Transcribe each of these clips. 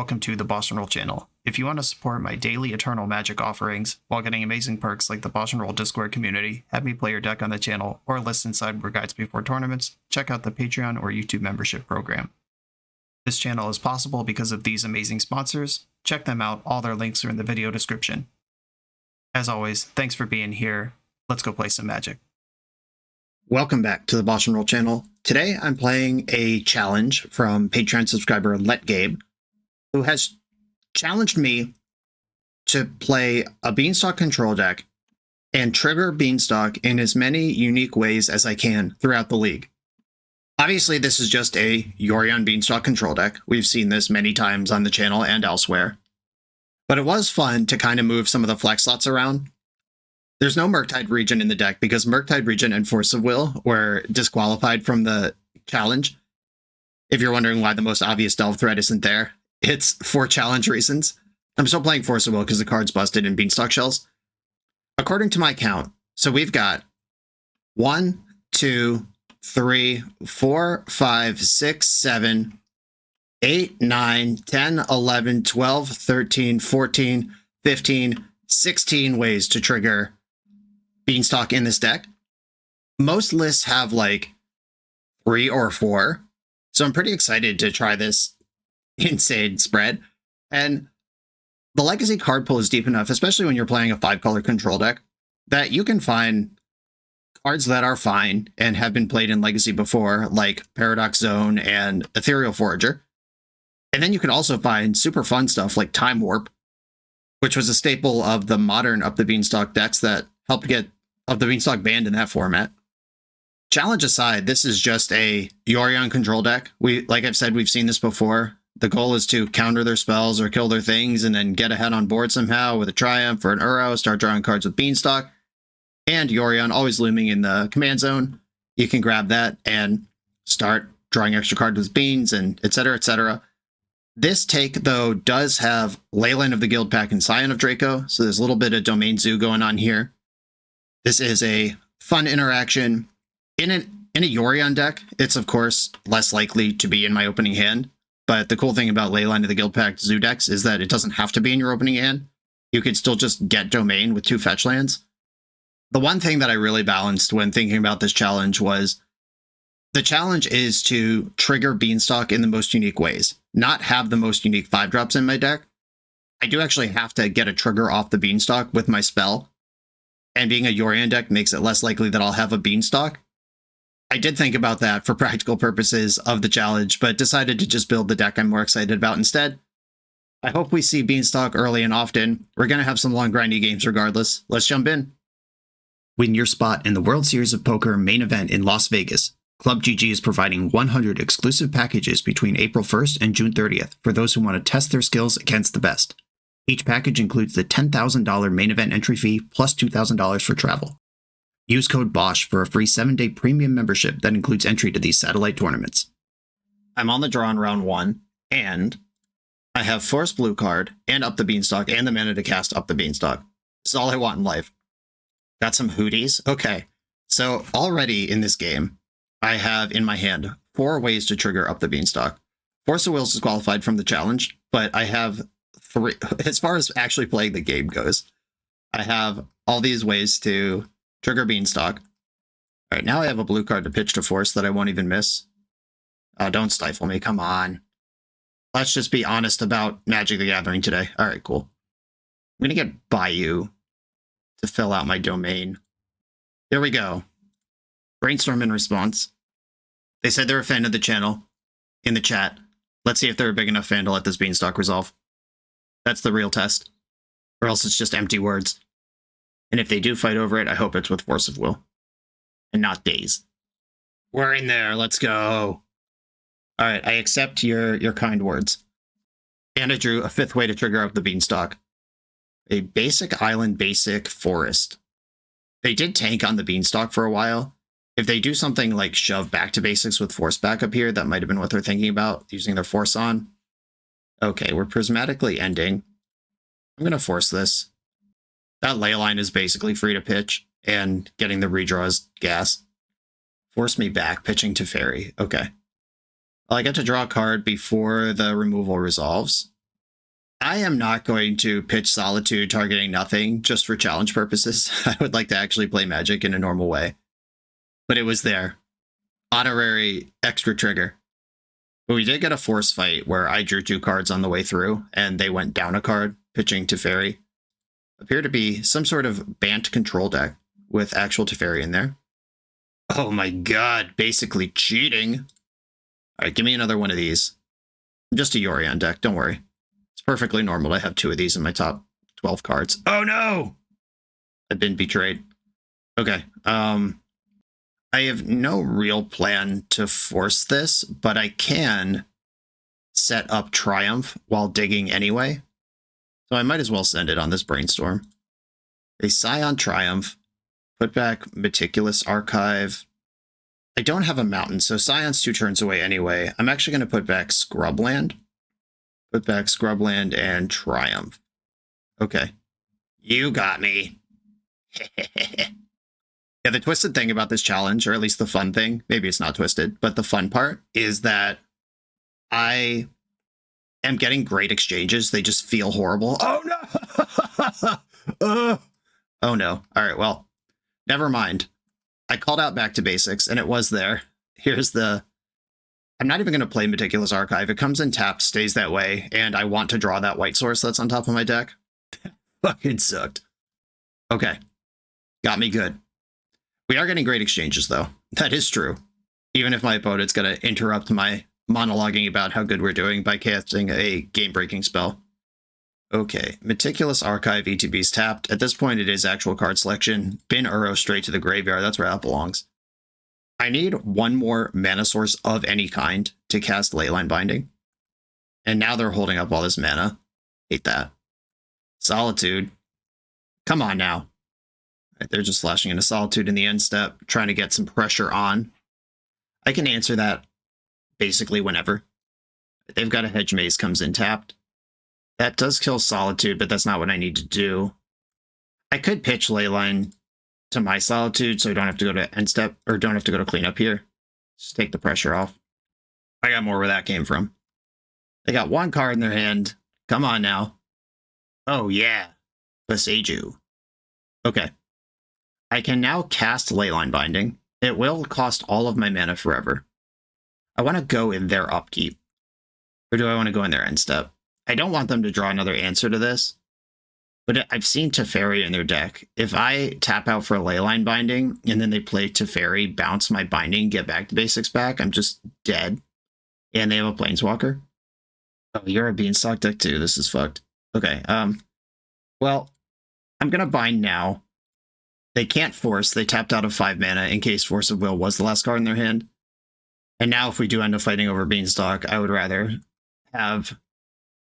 welcome to the BoshNRoll channel. If you want to support my daily Eternal Magic offerings while getting amazing perks like the BoshNRoll Discord community, have me play your deck on the channel, or listen sideboard guides before tournaments, check out the Patreon or YouTube membership program. This channel is possible because of these amazing sponsors. Check them out, all their links are in the video description. As always, thanks for being here. Let's go play some Magic. Welcome back to the BoshNRoll channel. Today I'm playing a challenge from Patreon subscriber Let Gabe, who has challenged me to play a Beanstalk control deck and trigger Beanstalk in as many unique ways as I can throughout the league. Obviously, this is just a Yorion Beanstalk control deck. We've seen this many times on the channel and elsewhere. But it was fun to kind of move some of the flex slots around. There's no Murktide Regent in the deck because Murktide Regent and Force of Will were disqualified from the challenge. If you're wondering why the most obvious Delve threat isn't there, it's for challenge reasons. I'm still playing Force of Will because the card's busted in Beanstalk shells. According to my count, so we've got 1, 2, 3, 4, 5, 6, 7, 8, 9, 10, 11, 12, 13, 14, 15, 16 ways to trigger Beanstalk in this deck. Most lists have like 3 or 4. So I'm pretty excited to try this insane spread. And the legacy card pool is deep enough, especially when you're playing a 5-color control deck, that you can find cards that are fine and have been played in legacy before, like Paradox Zone and Ethereal Forager. And then you can also find super fun stuff like Time Warp, which was a staple of the modern Up the Beanstalk decks that helped get Up the Beanstalk banned in that format. Challenge aside, this is just a Yorion control deck. Like I've said, we've seen this before. The goal is to counter their spells or kill their things and then get ahead on board somehow with a Triumph or an Uro, start drawing cards with Beanstalk. And Yorion always looming in the command zone. You can grab that and start drawing extra cards with Beans and etc., etc. This take, though, does have Leyline of the Guild Pack and Scion of Draco, so there's a little bit of Domain Zoo going on here. This is a fun interaction. In a Yorion deck, it's, of course, less likely to be in my opening hand, but the cool thing about Leyline of the Guild Pack Zoo decks is that it doesn't have to be in your opening hand. You could still just get Domain with 2 fetch lands. The one thing that I really balanced when thinking about this challenge was the challenge is to trigger Beanstalk in the most unique ways, not have the most unique 5-drops in my deck. I do actually have to get a trigger off the Beanstalk with my spell, and being a Yorion deck makes it less likely that I'll have a Beanstalk. I did think about that for practical purposes of the challenge, but decided to just build the deck I'm more excited about instead. I hope we see Beanstalk early and often. We're going to have some long grindy games regardless. Let's jump in. Win your spot in the World Series of Poker main event in Las Vegas. Club GG is providing 100 exclusive packages between April 1st and June 30th for those who want to test their skills against the best. Each package includes the $10,000 main event entry fee plus $2,000 for travel. Use code BOSH for a free 7-day premium membership that includes entry to these satellite tournaments. I'm on the draw in round 1, and I have Force Blue card, and Up the Beanstalk, and the mana to cast Up the Beanstalk. This is all I want in life. Got some hooties? Okay. So already in this game, I have in my hand 4 ways to trigger Up the Beanstalk. Force of Will is disqualified from the challenge, but I have 3, as far as actually playing the game goes, I have all these ways to trigger Beanstalk. All right, now I have a blue card to pitch to Force that I won't even miss. Don't stifle me, come on. Let's just be honest about Magic the Gathering today. All right, cool. I'm going to get Bayou to fill out my domain. There we go. Brainstorm in response. They said they're a fan of the channel in the chat. Let's see if they're a big enough fan to let this Beanstalk resolve. That's the real test. Or else it's just empty words. And if they do fight over it, I hope it's with Force of Will. And not Daze. We're in there. Let's go. All right, I accept your kind words. And I drew a 5th way to trigger up the Beanstalk. A basic island, basic forest. They did tank on the Beanstalk for a while. If they do something like shove back to basics with Force back up here, that might have been what they're thinking about, using their Force on. Okay, we're prismatically ending. I'm going to force this. That Leyline is basically free to pitch, and getting the redraw is gas. Force me back, pitching to Fairy. Okay. Well, I get to draw a card before the removal resolves. I am not going to pitch Solitude targeting nothing just for challenge purposes. I would like to actually play Magic in a normal way. But it was there. Honorary extra trigger. But we did get a force fight where I drew 2 cards on the way through, and they went down a card, pitching Teferi. Appeared to be some sort of Bant control deck with actual Teferi in there. Oh my god, basically cheating. Alright, give me another one of these. Just a Yorion deck, don't worry. It's perfectly normal to have 2 of these in my top 12 cards. Oh no! I've been betrayed. Okay, I have no real plan to force this, but I can set up Triumph while digging anyway. So I might as well send it on this brainstorm. A Scion Triumph, put back Meticulous Archive. I don't have a mountain, so Scion's 2 turns away anyway. I'm actually going to put back Scrubland. Put back Scrubland and Triumph. Okay. You got me. Yeah, the twisted thing about this challenge, or at least the fun thing, maybe it's not twisted, but the fun part is that I am getting great exchanges. They just feel horrible. Oh no! Oh no. All right, well, never mind. I called out back to basics, and it was there. Here's the... I'm not even going to play Meticulous Archive. It comes in tapped, stays that way, and I want to draw that white source that's on top of my deck. Fucking sucked. Okay. Got me good. We are getting great exchanges, though. That is true. Even if my opponent's going to interrupt my monologuing about how good we're doing by casting a game-breaking spell. Okay, Meticulous Archive ETB's tapped. At this point, it is actual card selection. Bin Uro straight to the graveyard. That's where that belongs. I need one more mana source of any kind to cast Leyline Binding. And now they're holding up all this mana. Hate that. Solitude. Come on now. Right, they're just flashing into Solitude in the end step, trying to get some pressure on. I can answer that basically whenever. They've got a Hedge Maze comes in tapped. That does kill Solitude, but that's not what I need to do. I could pitch Leyline to my Solitude so I don't have to go to end step, or don't have to go to cleanup here. Just take the pressure off. I got more where that came from. They got 1 card in their hand. Come on now. Oh yeah. Beseiju. Okay. I can now cast Leyline Binding. It will cost all of my mana forever. I want to go in their upkeep. Or do I want to go in their end step? I don't want them to draw another answer to this. But I've seen Teferi in their deck. If I tap out for a Leyline Binding, and then they play Teferi, bounce my Binding, get back to basics back, I'm just dead. And they have a Planeswalker. Oh, you're a Beanstalk deck too. This is fucked. Okay, well, I'm gonna bind now. They can't force. They tapped out of 5 mana in case Force of Will was the last card in their hand. And now if we do end up fighting over Beanstalk, I would rather have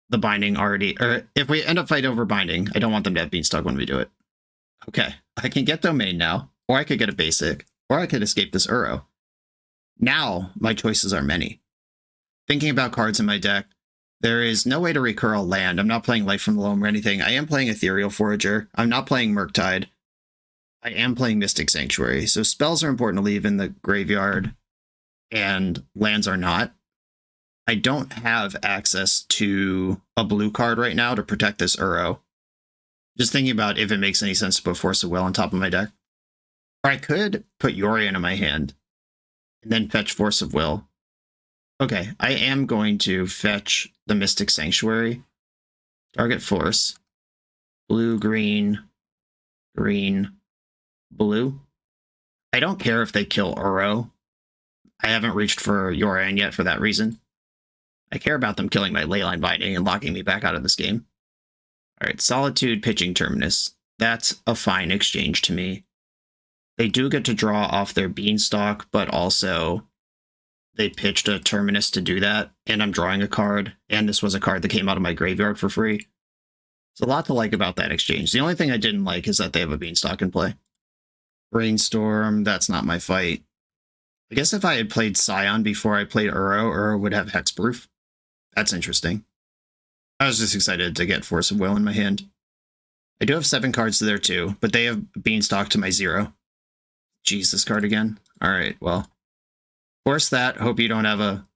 the binding already, or if we end up fighting over binding, I don't want them to have Beanstalk when we do it. Okay, I can get Domain now, or I could get a basic, or I could escape this Uro. Now, my choices are many. Thinking about cards in my deck, there is no way to recur a land. I'm not playing Life from the Loam or anything. I am playing Ethereal Forager. I'm not playing Murktide. I am playing Mystic Sanctuary. So spells are important to leave in the graveyard, and lands are not. I don't have access to a blue card right now to protect this Uro. Just thinking about if it makes any sense to put Force of Will on top of my deck. Or I could put Yorion in my hand and then fetch Force of Will. Okay, I am going to fetch the Mystic Sanctuary. Target Force. Blue, green, green, blue. I don't care if they kill Uro. I haven't reached for Yorion yet for that reason. I care about them killing my Leyline Binding and locking me back out of this game. Alright, Solitude pitching Terminus. That's a fine exchange to me. They do get to draw off their Beanstalk, but also they pitched a Terminus to do that, and I'm drawing a card, and this was a card that came out of my graveyard for free. There's a lot to like about that exchange. The only thing I didn't like is that they have a Beanstalk in play. Brainstorm, that's not my fight. I guess if I had played Scion before I played Uro would have Hexproof. That's interesting. I was just excited to get Force of Will in my hand. I do have 7 cards to there too, but they have Beanstalk to my 0. Jeez, this card again. Alright, well. Force that. Hope you don't have a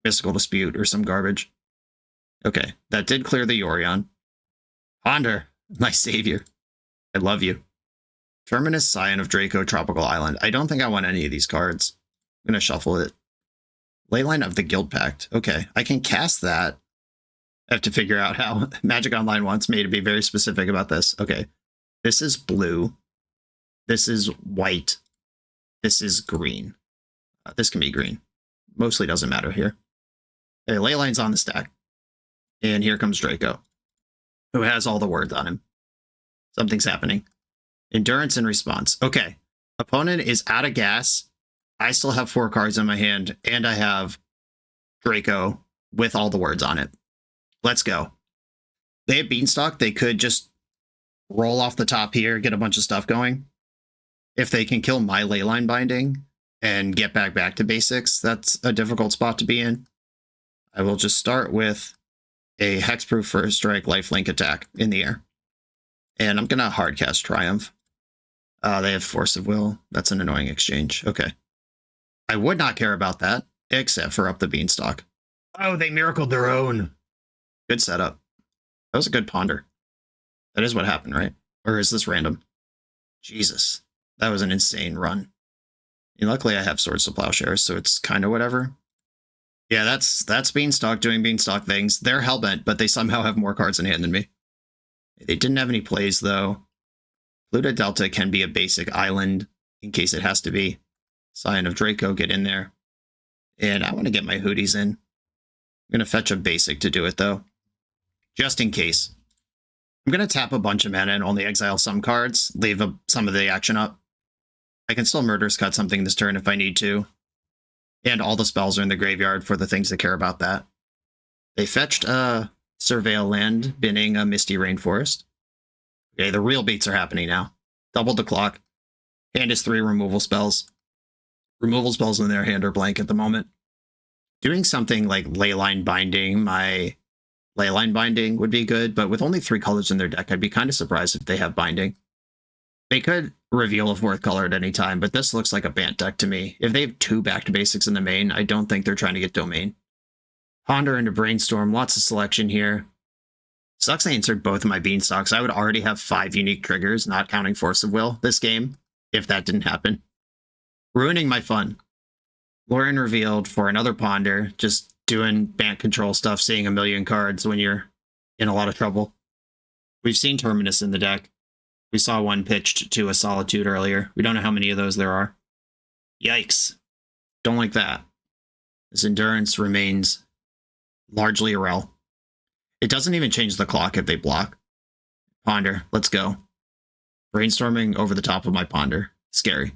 Mystical Dispute or some garbage. Okay, that did clear the Yorion. Ponder, my savior. I love you. Terminus, Scion of Draco, Tropical Island. I don't think I want any of these cards. I'm going to shuffle it. Leyline of the Guild Pact. Okay, I can cast that. I have to figure out how. Magic Online wants me to be very specific about this. Okay, this is blue. This is white. This is green. This can be green. Mostly doesn't matter here. Okay, Leyline's on the stack. And here comes Draco, who has all the words on him. Something's happening. Endurance and response. Okay. Opponent is out of gas. I still have 4 cards in my hand, and I have Draco with all the words on it. Let's go. They have Beanstalk. They could just roll off the top here, get a bunch of stuff going. If they can kill my Leyline Binding and get back to basics, that's a difficult spot to be in. I will just start with a Hexproof First Strike Lifelink attack in the air. And I'm going to hardcast Triumph. They have Force of Will. That's an annoying exchange. Okay. I would not care about that, except for up the Beanstalk. Oh, they miracled their own. Good setup. That was a good ponder. That is what happened, right? Or is this random? Jesus. That was an insane run. And luckily I have Swords to Plowshares, so it's kind of whatever. Yeah, that's Beanstalk doing Beanstalk things. They're hellbent, but they somehow have more cards in hand than me. They didn't have any plays, though. Pluto Delta can be a basic island, in case it has to be. Scion of Draco, get in there. And I want to get my Hooties in. I'm going to fetch a basic to do it, though. Just in case. I'm going to tap a bunch of mana and only exile some cards, leave some of the action up. I can still Murderous Cut something this turn if I need to. And all the spells are in the graveyard for the things that care about that. They fetched Surveil Land, binning a Misty Rainforest. Okay, the real beats are happening now. Doubled the clock. Hand is 3 removal spells. Removal spells in their hand are blank at the moment. Doing something like Leyline Binding, my Leyline Binding would be good, but with only 3 colors in their deck, I'd be kind of surprised if they have Binding. They could reveal a 4th color at any time, but this looks like a Bant deck to me. If they have 2 back to basics in the main, I don't think they're trying to get Domain. Ponder into Brainstorm, lots of selection here. Sucks I answered both of my Beanstalks. I would already have 5 unique triggers, not counting Force of Will, this game, if that didn't happen. Ruining my fun. Lorien revealed for another Ponder, just doing Bant control stuff, seeing a million cards when you're in a lot of trouble. We've seen Terminus in the deck. We saw one pitched to a Solitude earlier. We don't know how many of those there are. Yikes. Don't like that. This Endurance remains largely a rel. It doesn't even change the clock if they block. Ponder, let's go. Brainstorming over the top of my Ponder. Scary.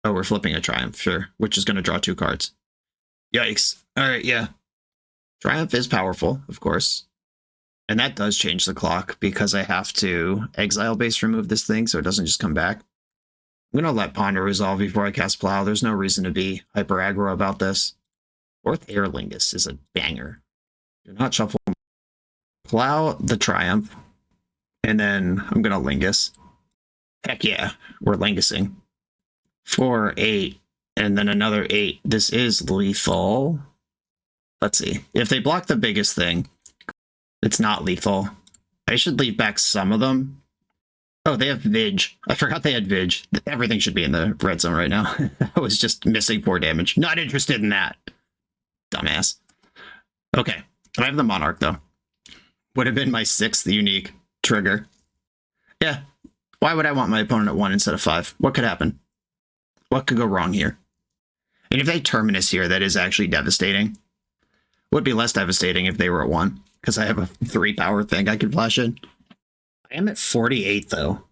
Oh, we're flipping a Triumph, sure. Which is going to draw 2 cards. Yikes. Alright, yeah. Triumph is powerful, of course. And that does change the clock because I have to exile base remove this thing so it doesn't just come back. I'm going to let Ponder resolve before I cast Plow. There's no reason to be hyper aggro about this. 4th Air Lingus is a banger. Do not shuffle. Plow the Triumph. And then I'm going to Lingus. Heck yeah, we're Lingusing. 4, 8, and then another 8. This is lethal. Let's see. If they block the biggest thing, it's not lethal. I should leave back some of them. Oh, they have Vig. I forgot they had Vig. Everything should be in the red zone right now. I was just missing 4 damage. Not interested in that. Dumbass. Okay. I have the Monarch, though. Would have been my 6th unique trigger. Yeah. Why would I want my opponent at 1 instead of 5? What could happen? What could go wrong here? And if they Terminus here, that is actually devastating. Would be less devastating if they were at 1. Because I have a 3 power thing I can flash in. I am at 48, though.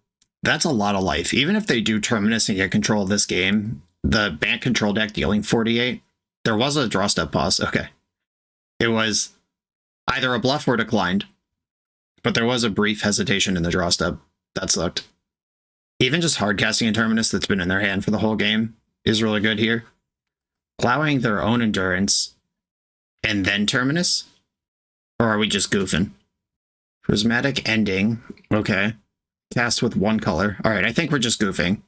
That's a lot of life. Even if they do Terminus and get control of this game, the Bant control deck dealing 48, there was a draw step pause. Okay. It was either a bluff or declined. But there was a brief hesitation in the draw step. That sucked. Even just hard casting a Terminus that's been in their hand for the whole game is really good here. Plowing their own Endurance and then Terminus? Or are we just goofing? Prismatic Ending. Okay. Cast with 1 color. Alright, I think we're just goofing.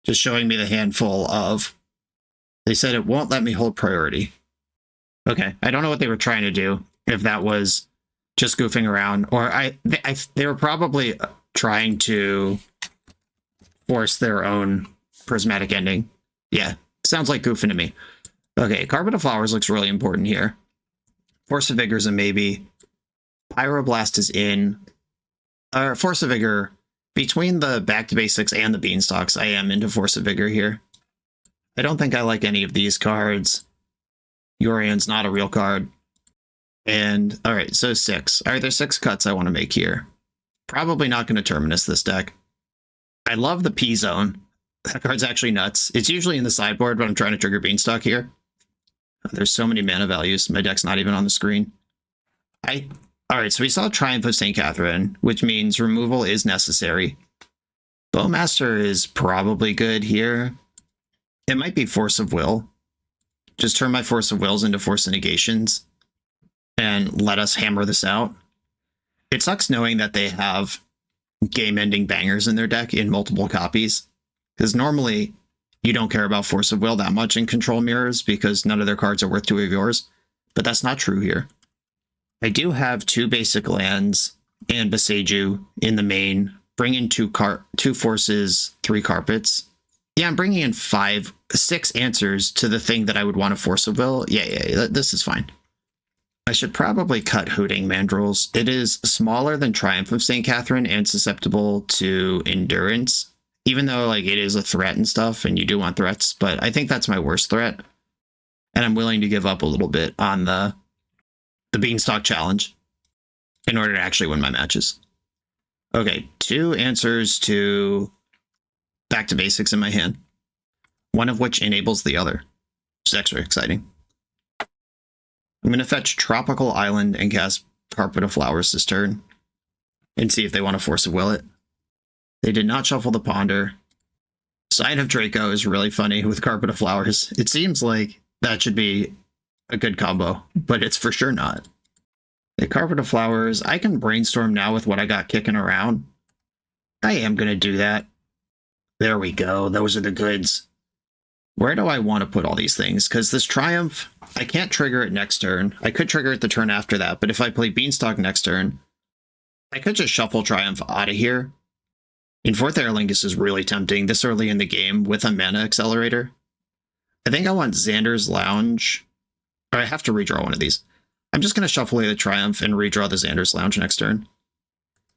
Just showing me the handful of... They said it won't let me hold priority. Okay, I don't know what they were trying to do. if that was just goofing around, or they were probably trying to force their own prismatic ending. Yeah, sounds like goofing to me. Okay, Carpet of Flowers looks really important here. Force of Vigor is a maybe. Pyroblast is in. Force of Vigor, between the Back to Basics and the Beanstalks, I am into Force of Vigor here. I don't think I like any of these cards. Yorion's not a real card. And, alright, so 6. Alright, there's 6 cuts I want to make here. Probably not going to Terminus this deck. I love the P-Zone. That card's actually nuts. It's usually in the sideboard, but I'm trying to trigger Beanstalk here. There's so many mana values. My deck's not even on the screen. Alright, so we saw Triumph of St. Catherine, which means removal is necessary. Bowmaster is probably good here. It might be Force of Will. Just turn my Force of Wills into Force of Negations and let us hammer this out. It sucks knowing that they have game-ending bangers in their deck in multiple copies, because normally you don't care about Force of Will that much in Control Mirrors because none of their cards are worth 2 of yours, but that's not true here. I do have 2 basic lands and Boseiju in the main, bring in 2 forces, 3 carpets. Yeah, I'm bringing in 6 answers to the thing that I would want to Force of Will. Yeah, this is fine. I should probably cut Hooting Mandrills. It is smaller than Triumph of St. Catherine and susceptible to Endurance, even though like it is a threat and stuff, and you do want threats, but I think that's my worst threat. And I'm willing to give up a little bit on the Beanstalk challenge in order to actually win my matches. Okay, 2 answers to Back to Basics in my hand, one of which enables the other, which is extra exciting. I'm going to fetch Tropical Island and cast Carpet of Flowers this turn and see if they want to Force of Will it. They did not shuffle the Ponder. Sign of Draco is really funny with Carpet of Flowers. It seems like that should be a good combo, but it's for sure not. The Carpet of Flowers, I can brainstorm now with what I got kicking around. I am going to do that. There we go. Those are the goods. Where do I want to put all these things? Because this Triumph, I can't trigger it next turn. I could trigger it the turn after that, but if I play Beanstalk next turn, I could just shuffle Triumph out of here. And 4th Aer Lingus is really tempting this early in the game with a mana accelerator. I think I want Xander's Lounge. Or I have to redraw one of these. I'm just going to shuffle away the Triumph and redraw the Xander's Lounge next turn.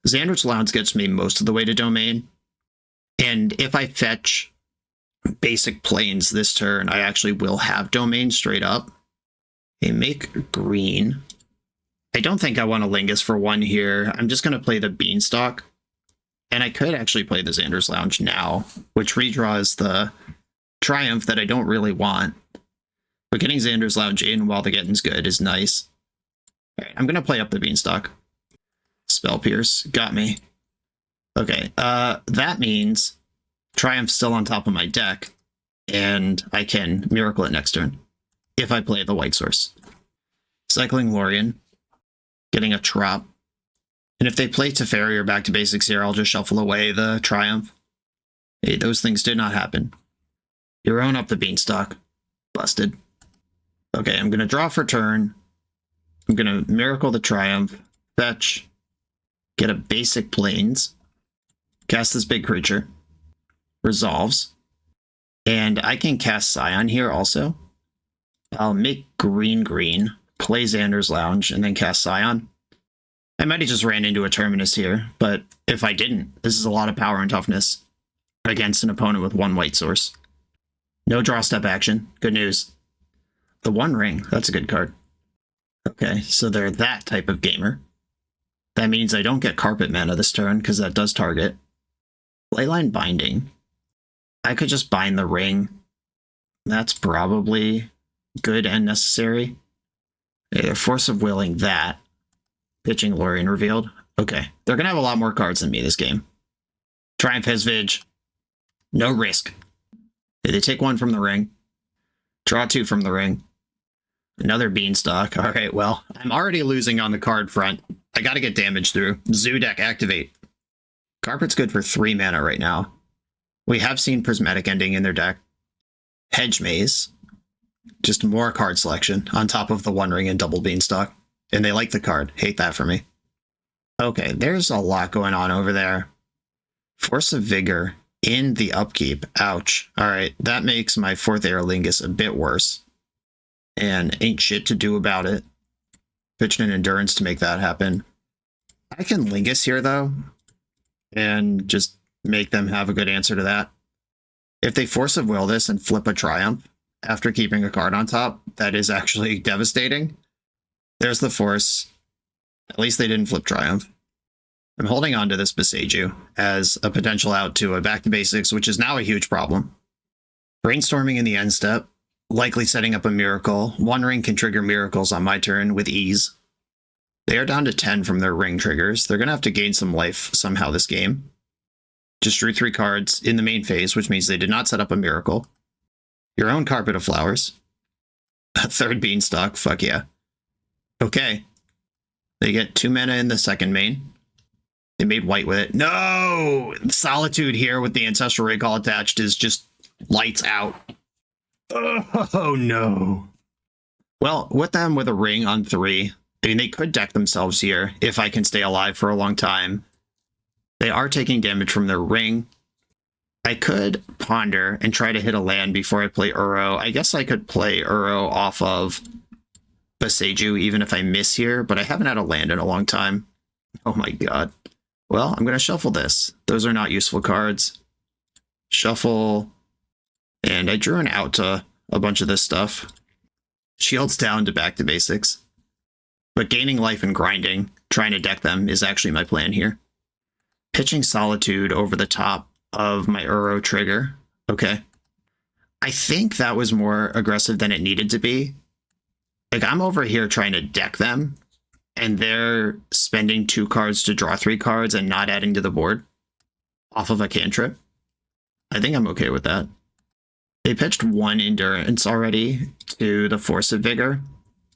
Xander's Lounge gets me most of the way to Domain. And if I fetch basic planes this turn, I actually will have Domain straight up. Okay, make green. I don't think I want a Lingus for 1 here. I'm just going to play the Beanstalk. And I could actually play the Xander's Lounge now, which redraws the Triumph that I don't really want. But getting Xander's Lounge in while the getting's good is nice. Alright, I'm going to play up the Beanstalk. Spell Pierce. Got me. Okay, that means Triumph's still on top of my deck, and I can Miracle it next turn if I play the White Source. Cycling Yorion, getting a Trop. And if they play Teferi or Back to Basics here, I'll just shuffle away the Triumph. Hey, those things did not happen. You own up the Beanstalk. Busted. Okay, I'm going to draw for turn. I'm going to Miracle the Triumph. Fetch. Get a basic Plains. Cast this big creature. Resolves. And I can cast Scion here also. I'll make green, play Xander's Lounge, and then cast Scion. I might have just ran into a Terminus here, but if I didn't, this is a lot of power and toughness against an opponent with 1 White Source. No draw step action. Good news. The One Ring, that's a good card. Okay, so they're that type of gamer. That means I don't get Carpet mana this turn, because that does target. Leyline Binding. I could just bind the ring. That's probably good and necessary. They're Force of Willing that. Pitching Yorion revealed. Okay, they're going to have a lot more cards than me this game. Triumph has Vig. No risk. They take 1 from the ring. Draw 2 from the ring. Another Beanstalk. All right, well, I'm already losing on the card front. I got to get damage through. Zoo deck activate. Carpet's good for 3 mana right now. We have seen Prismatic Ending in their deck. Hedge Maze. Just more card selection on top of the One Ring and double Beanstalk. and they like the card. Hate that for me. Okay, there's a lot going on over there. Force of Vigor in the upkeep. Ouch. All right, that makes my 4th Aerolingus a bit worse. And ain't shit to do about it. Pitching an Endurance to make that happen. I can Lingus here, though, and just make them have a good answer to that. If they Force of Will this and flip a Triumph after keeping a card on top, that is actually devastating. There's the Force. At least they didn't flip Triumph. I'm holding on to this Beseiju as a potential out to a Back to Basics, which is now a huge problem. Brainstorming in the end step, likely setting up a Miracle. One Ring can trigger Miracles on my turn with ease. They are down to 10 from their Ring triggers. They're going to have to gain some life somehow this game. Just drew 3 cards in the main phase, which means they did not set up a Miracle. Your own Carpet of Flowers. A 3rd Beanstalk, fuck yeah. Okay. They get 2 mana in the second main. They made white with it. No! Solitude here with the Ancestral Recall attached is just lights out. Oh no. Well, with them with a ring on 3, I mean, they could deck themselves here if I can stay alive for a long time. They are taking damage from their ring. I could ponder and try to hit a land before I play Uro. I guess I could play Uro off of Beseiju even if I miss here, but I haven't had a land in a long time. Oh my god. Well, I'm going to shuffle this. Those are not useful cards. Shuffle. And I drew an out to a bunch of this stuff. Shields down to Back to Basics. But gaining life and grinding, trying to deck them, is actually my plan here. Pitching Solitude over the top of my Uro trigger. Okay. I think that was more aggressive than it needed to be. Like, I'm over here trying to deck them, and they're spending 2 cards to draw 3 cards and not adding to the board off of a cantrip. I think I'm okay with that. They pitched 1 Endurance already to the Force of Vigor.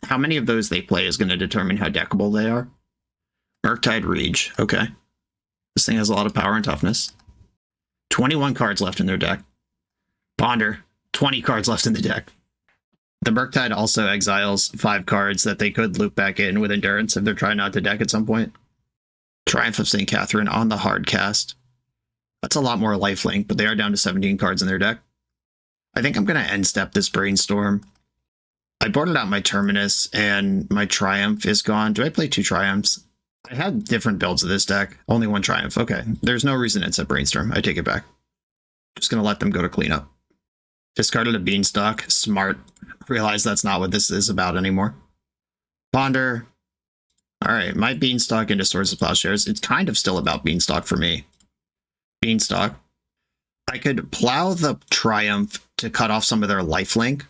How many of those they play is going to determine how deckable they are. Murktide Reach. Okay. This thing has a lot of power and toughness. 21 cards left in their deck. Ponder. 20 cards left in the deck. The Murktide also exiles 5 cards that they could loop back in with Endurance if they're trying not to deck at some point. Triumph of St. Catherine on the hard cast. That's a lot more lifelink, but they are down to 17 cards in their deck. I think I'm going to end step this Brainstorm. I boarded out my Terminus, and my Triumph is gone. Do I play 2 Triumphs? I had different builds of this deck. Only 1 Triumph. Okay. There's no reason it's a Brainstorm. I take it back. Just going to let them go to cleanup. Discarded a Beanstalk. Smart. Realize that's not what this is about anymore. Ponder. Alright, my Beanstalk into Swords of Plowshares. It's kind of still about Beanstalk for me. Beanstalk. I could plow the Triumph to cut off some of their lifelink,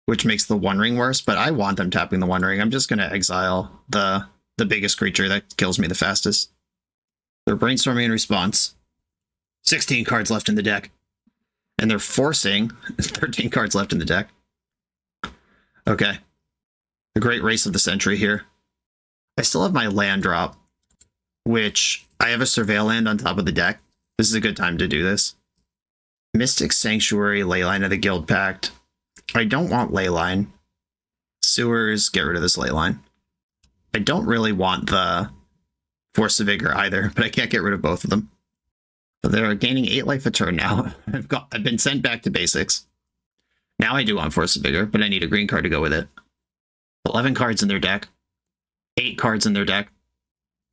which makes the One Ring worse, but I want them tapping the One Ring. I'm just going to exile the biggest creature that kills me the fastest. They're brainstorming in response. 16 cards left in the deck. And they're forcing 13 cards left in the deck. Okay. The Great Race of the Century here. I still have my land drop, which I have a Surveil land on top of the deck. This is a good time to do this. Mystic Sanctuary, Leyline of the Guild Pact. I don't want Leyline. Sewers, get rid of this Leyline. I don't really want the Force of Vigor either, but I can't get rid of both of them. But they're gaining 8 life a turn now. I've been sent back to basics. Now I do want Force of Vigor, but I need a green card to go with it. 11 cards in their deck. 8 cards in their deck.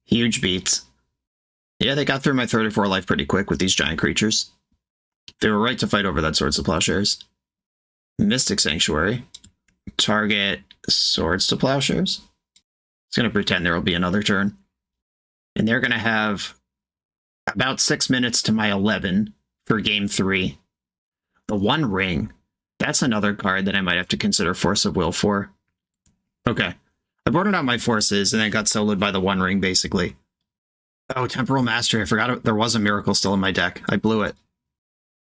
Huge beats. Yeah, they got through my 34 life pretty quick with these giant creatures. They were right to fight over that Swords to Plowshares. Mystic Sanctuary. Target Swords to Plowshares. It's going to pretend there will be another turn. And they're going to have about 6 minutes to my 11 for game 3. The One Ring. That's another card that I might have to consider Force of Will for. Okay. I boarded out my forces and then got soloed by the One Ring, basically. Oh, Temporal Mastery. I forgot there was a Miracle still in my deck. I blew it.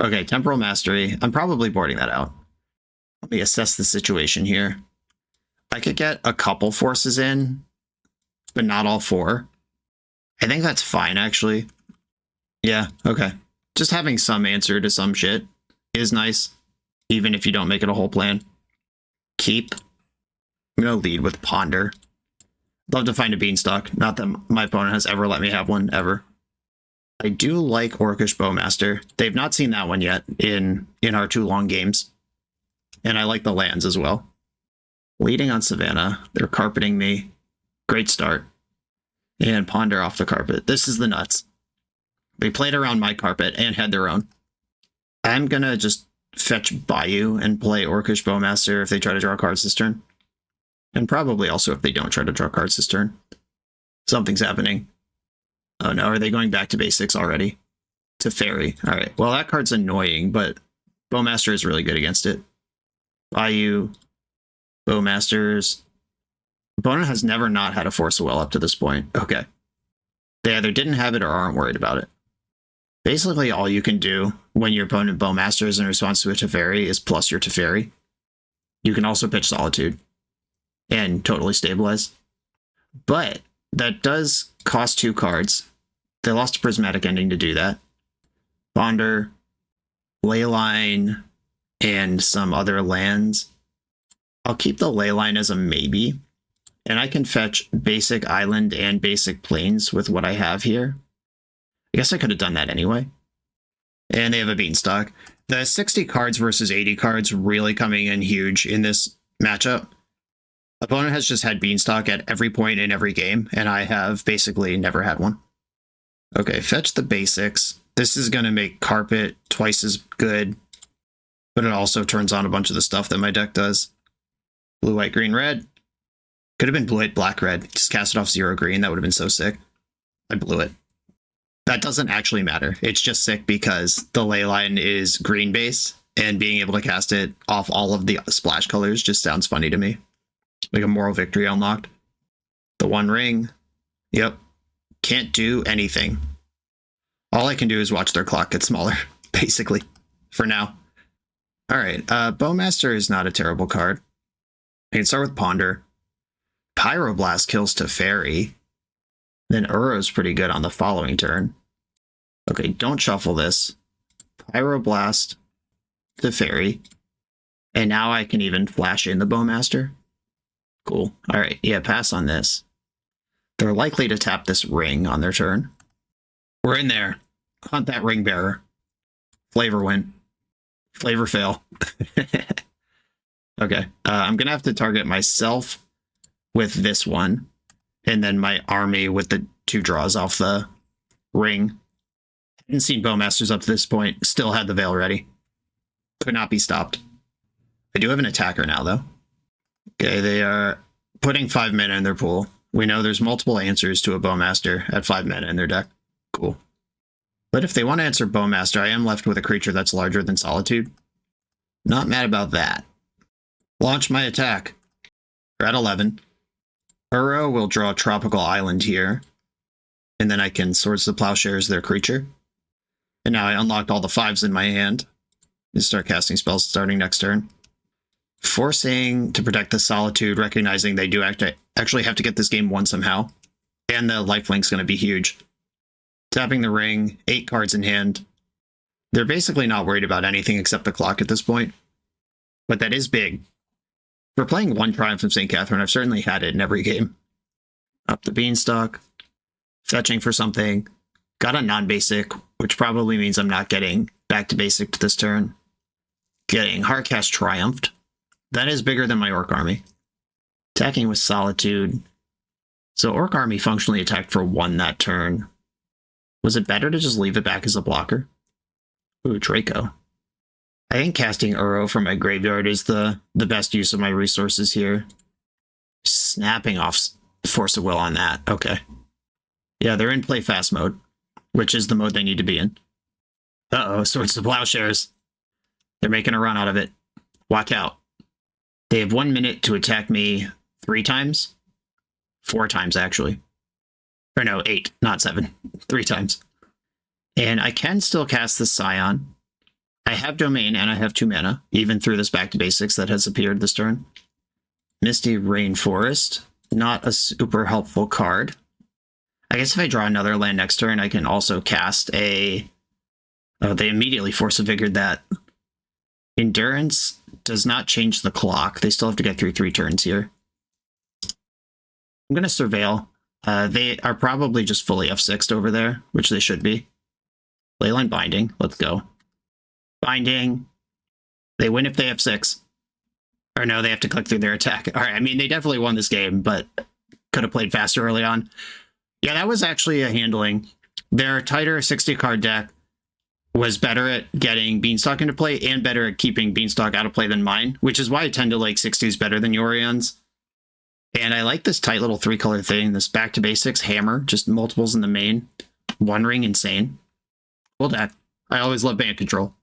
Okay, Temporal Mastery. I'm probably boarding that out. Let me assess the situation here. I could get a couple forces in, but not all 4. I think that's fine, actually. Yeah, okay. Just having some answer to some shit is nice, even if you don't make it a whole plan. Keep. I'm going to lead with Ponder. Love to find a Beanstalk. Not that my opponent has ever let me have one, ever. I do like Orcish Bowmaster. They've not seen that one yet in our 2 long games. And I like the lands as well. Leading on Savannah. They're carpeting me. Great start. And Ponder off the carpet. This is the nuts. They played around my carpet and had their own. I'm going to just fetch Bayou and play Orcish Bowmaster if they try to draw cards this turn. And probably also if they don't try to draw cards this turn. Something's happening. Oh no, are they going back to basics already? To Fairy. Alright, well that card's annoying, but Bowmaster is really good against it. Bayou, Bowmasters. Opponent has never not had a Force of Will up to this point. Okay. They either didn't have it or aren't worried about it. Basically all you can do when your opponent Bowmasters in response to a Teferi is plus your Teferi. You can also pitch Solitude and totally stabilize. But that does cost 2 cards. They lost a Prismatic Ending to do that. Ponder, Leyline, and some other lands. I'll keep the Leyline as a maybe. And I can fetch basic Island and basic Plains with what I have here. I guess I could have done that anyway. And they have a Beanstalk. The 60 cards versus 80 cards really coming in huge in this matchup. Opponent has just had Beanstalk at every point in every game, and I have basically never had one. Okay, fetch the basics. This is going to make Carpet twice as good, but it also turns on a bunch of the stuff that my deck does. Blue, white, green, red. Could have been blue, white, black, red. Just cast it off 0 green. That would have been so sick. I blew it. That doesn't actually matter. It's just sick because the Leyline is green base, and being able to cast it off all of the splash colors just sounds funny to me. Like a moral victory unlocked. The One Ring. Yep. Can't do anything. All I can do is watch their clock get smaller, basically, for now. Alright, Bowmaster is not a terrible card. I can start with Ponder. Pyroblast kills Teferi. Then Uro's pretty good on the following turn. Okay, don't shuffle this. Pyroblast Teferi. And now I can even flash in the Bowmaster. Cool. Alright, yeah, pass on this. They're likely to tap this ring on their turn. We're in there. Hunt that ring bearer. Flavor win. Flavor fail. Okay, I'm going to have to target myself with this one. And then my army with the 2 draws off the ring. Hadn't seen Bowmasters up to this point. Still had the Veil ready. Could not be stopped. I do have an attacker now, though. Okay, they are putting 5 mana in their pool. We know there's multiple answers to a Bowmaster at 5 mana in their deck. Cool. But if they want to answer Bowmaster, I am left with a creature that's larger than Solitude. Not mad about that. Launch my attack. We're at 11. Uro will draw a Tropical Island here. And then I can Swords to Plowshares their creature. And now I unlocked all the 5s in my hand. And start casting spells starting next turn. Forcing to protect the Solitude, recognizing they do actually have to get this game won somehow. And the lifelink's going to be huge. Tapping the ring, 8 cards in hand. They're basically not worried about anything except the clock at this point. But that is big. For playing 1 Triumph of St. Catherine, I've certainly had it in every game. Up the Beanstalk. Fetching for something. Got a non-basic, which probably means I'm not getting back to basic to this turn. Getting Hardcast Triumphed. That is bigger than my Orc Army. Attacking with Solitude. So Orc Army functionally attacked for 1 that turn. Was it better to just leave it back as a blocker? Ooh, Draco. I think casting Uro from my graveyard is the best use of my resources here. Snapping off Force of Will on that. Okay. Yeah, they're in play fast mode, which is the mode they need to be in. Uh-oh, Swords to Plowshares. They're making a run out of it. Watch out. They have 1 minute to attack me 3 times. 4 times, actually. Or no, 8, not 7. 3 times. And I can still cast the Scion. I have Domain and I have 2 mana, even through this back to basics that has appeared this turn. Misty Rainforest. Not a super helpful card. I guess if I draw another land next turn, I can also cast a... Oh, they immediately Force of Vigored that. Endurance does not change the clock. They still have to get through 3 turns here. I'm going to surveil. They are probably just fully F6'd over there, which they should be. Leyline binding. Let's go. Binding. They win if they have 6. Or no, they have to click through their attack. All right, I mean, they definitely won this game, but could have played faster early on. Yeah, that was actually a handling. Their tighter 60-card deck was better at getting Beanstalk into play and better at keeping Beanstalk out of play than mine, which is why I tend to like 60s better than Yorion's. And I like this tight little 3-color thing, this back to basics hammer, just multiples in the main. One ring, insane. Cool deck. I always love band control.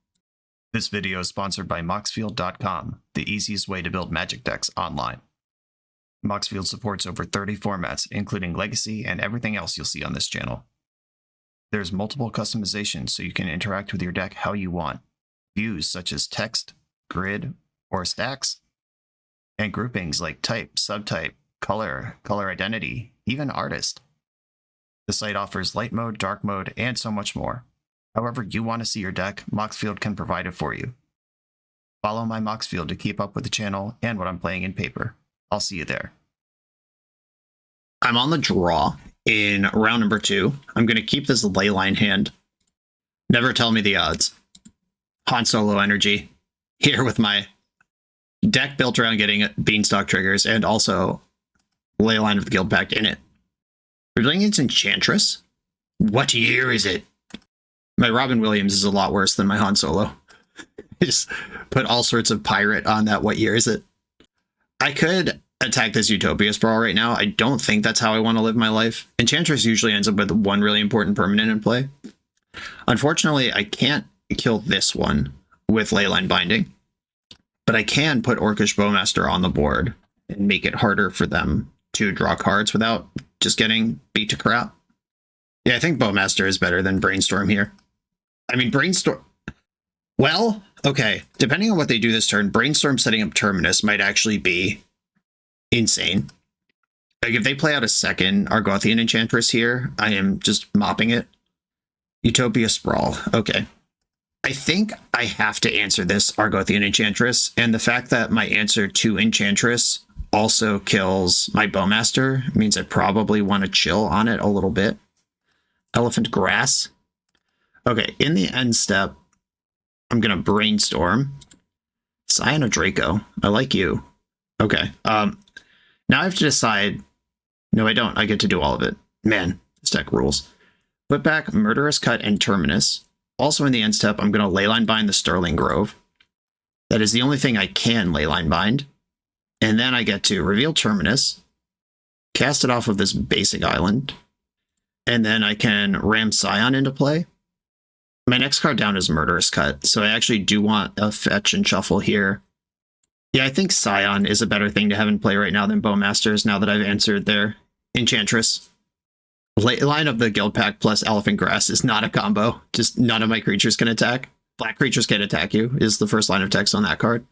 This video is sponsored by Moxfield.com, the easiest way to build Magic decks online. Moxfield supports over 30 formats, including Legacy and everything else you'll see on this channel. There's multiple customizations so you can interact with your deck how you want. Views such as text, grid, or stacks. And groupings like type, subtype, color, color identity, even artist. The site offers light mode, dark mode, and so much more. However you want to see your deck, Moxfield can provide it for you. Follow my Moxfield to keep up with the channel and what I'm playing in paper. I'll see you there. I'm on the draw in round number 2. I'm going to keep this Leyline hand. Never tell me the odds. Han Solo energy. Here with my deck built around getting Beanstalk triggers and also Leyline of the Guild Pact in it. We're doing its Enchantress. What year is it? My Robin Williams is a lot worse than my Han Solo. I just put all sorts of pirate on that. What year is it? I could attack this Utopia Sprawl right now. I don't think that's how I want to live my life. Enchantress usually ends up with one really important permanent in play. Unfortunately, I can't kill this one with Leyline Binding, but I can put Orcish Bowmaster on the board and make it harder for them to draw cards without just getting beat to crap. Yeah, I think Bowmaster is better than Brainstorm here. I mean, Brainstorm... Well, okay, depending on what they do this turn, Brainstorm setting up Terminus might actually be insane. Like, if they play out a second Argothian Enchantress here, I am just mopping it. Utopia Sprawl, okay. I think I have to answer this Argothian Enchantress, and the fact that my answer to Enchantress also kills my Bowmaster means I probably want to chill on it a little bit. Elephant Grass. Okay, in the end step, I'm going to Brainstorm. Scion of Draco. I like you. Okay. Now I have to decide. No, I don't. I get to do all of it. Man, this deck rules. Put back Murderous Cut and Terminus. Also in the end step, I'm going to Leyline Bind the Sterling Grove. That is the only thing I can Leyline Bind. And then I get to reveal Terminus, cast it off of this basic island, and then I can ram Scion into play. My next card down is Murderous Cut, so I actually do want a fetch and shuffle here. Yeah, I think Scion is a better thing to have in play right now than Bowmasters, now that I've answered their Enchantress. Line of the Guild Pact plus Elephant Grass is not a combo. Just none of my creatures can attack. Black creatures can attack you, is the first line of text on that card.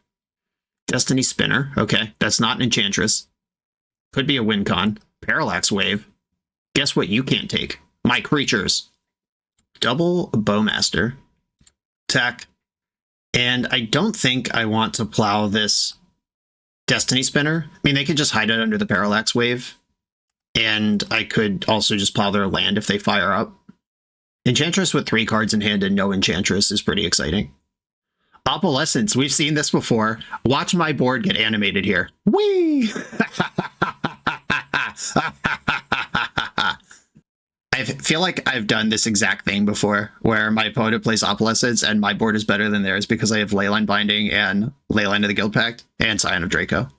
Destiny Spinner, okay, that's not an Enchantress. Could be a win con. Parallax Wave. Guess what you can't take? My creatures. Double Bowmaster. Attack. And I don't think I want to plow this Destiny Spinner. I mean, they could just hide it under the Parallax Wave. And I could also just plow their land if they fire up. Enchantress with 3 cards in hand and no Enchantress is pretty exciting. Opalescence, we've seen this before. Watch my board get animated here. Whee! I feel like I've done this exact thing before, where my opponent plays Opalescence and my board is better than theirs because I have Leyline Binding and Leyline of the Guild Pact and Scion of Draco.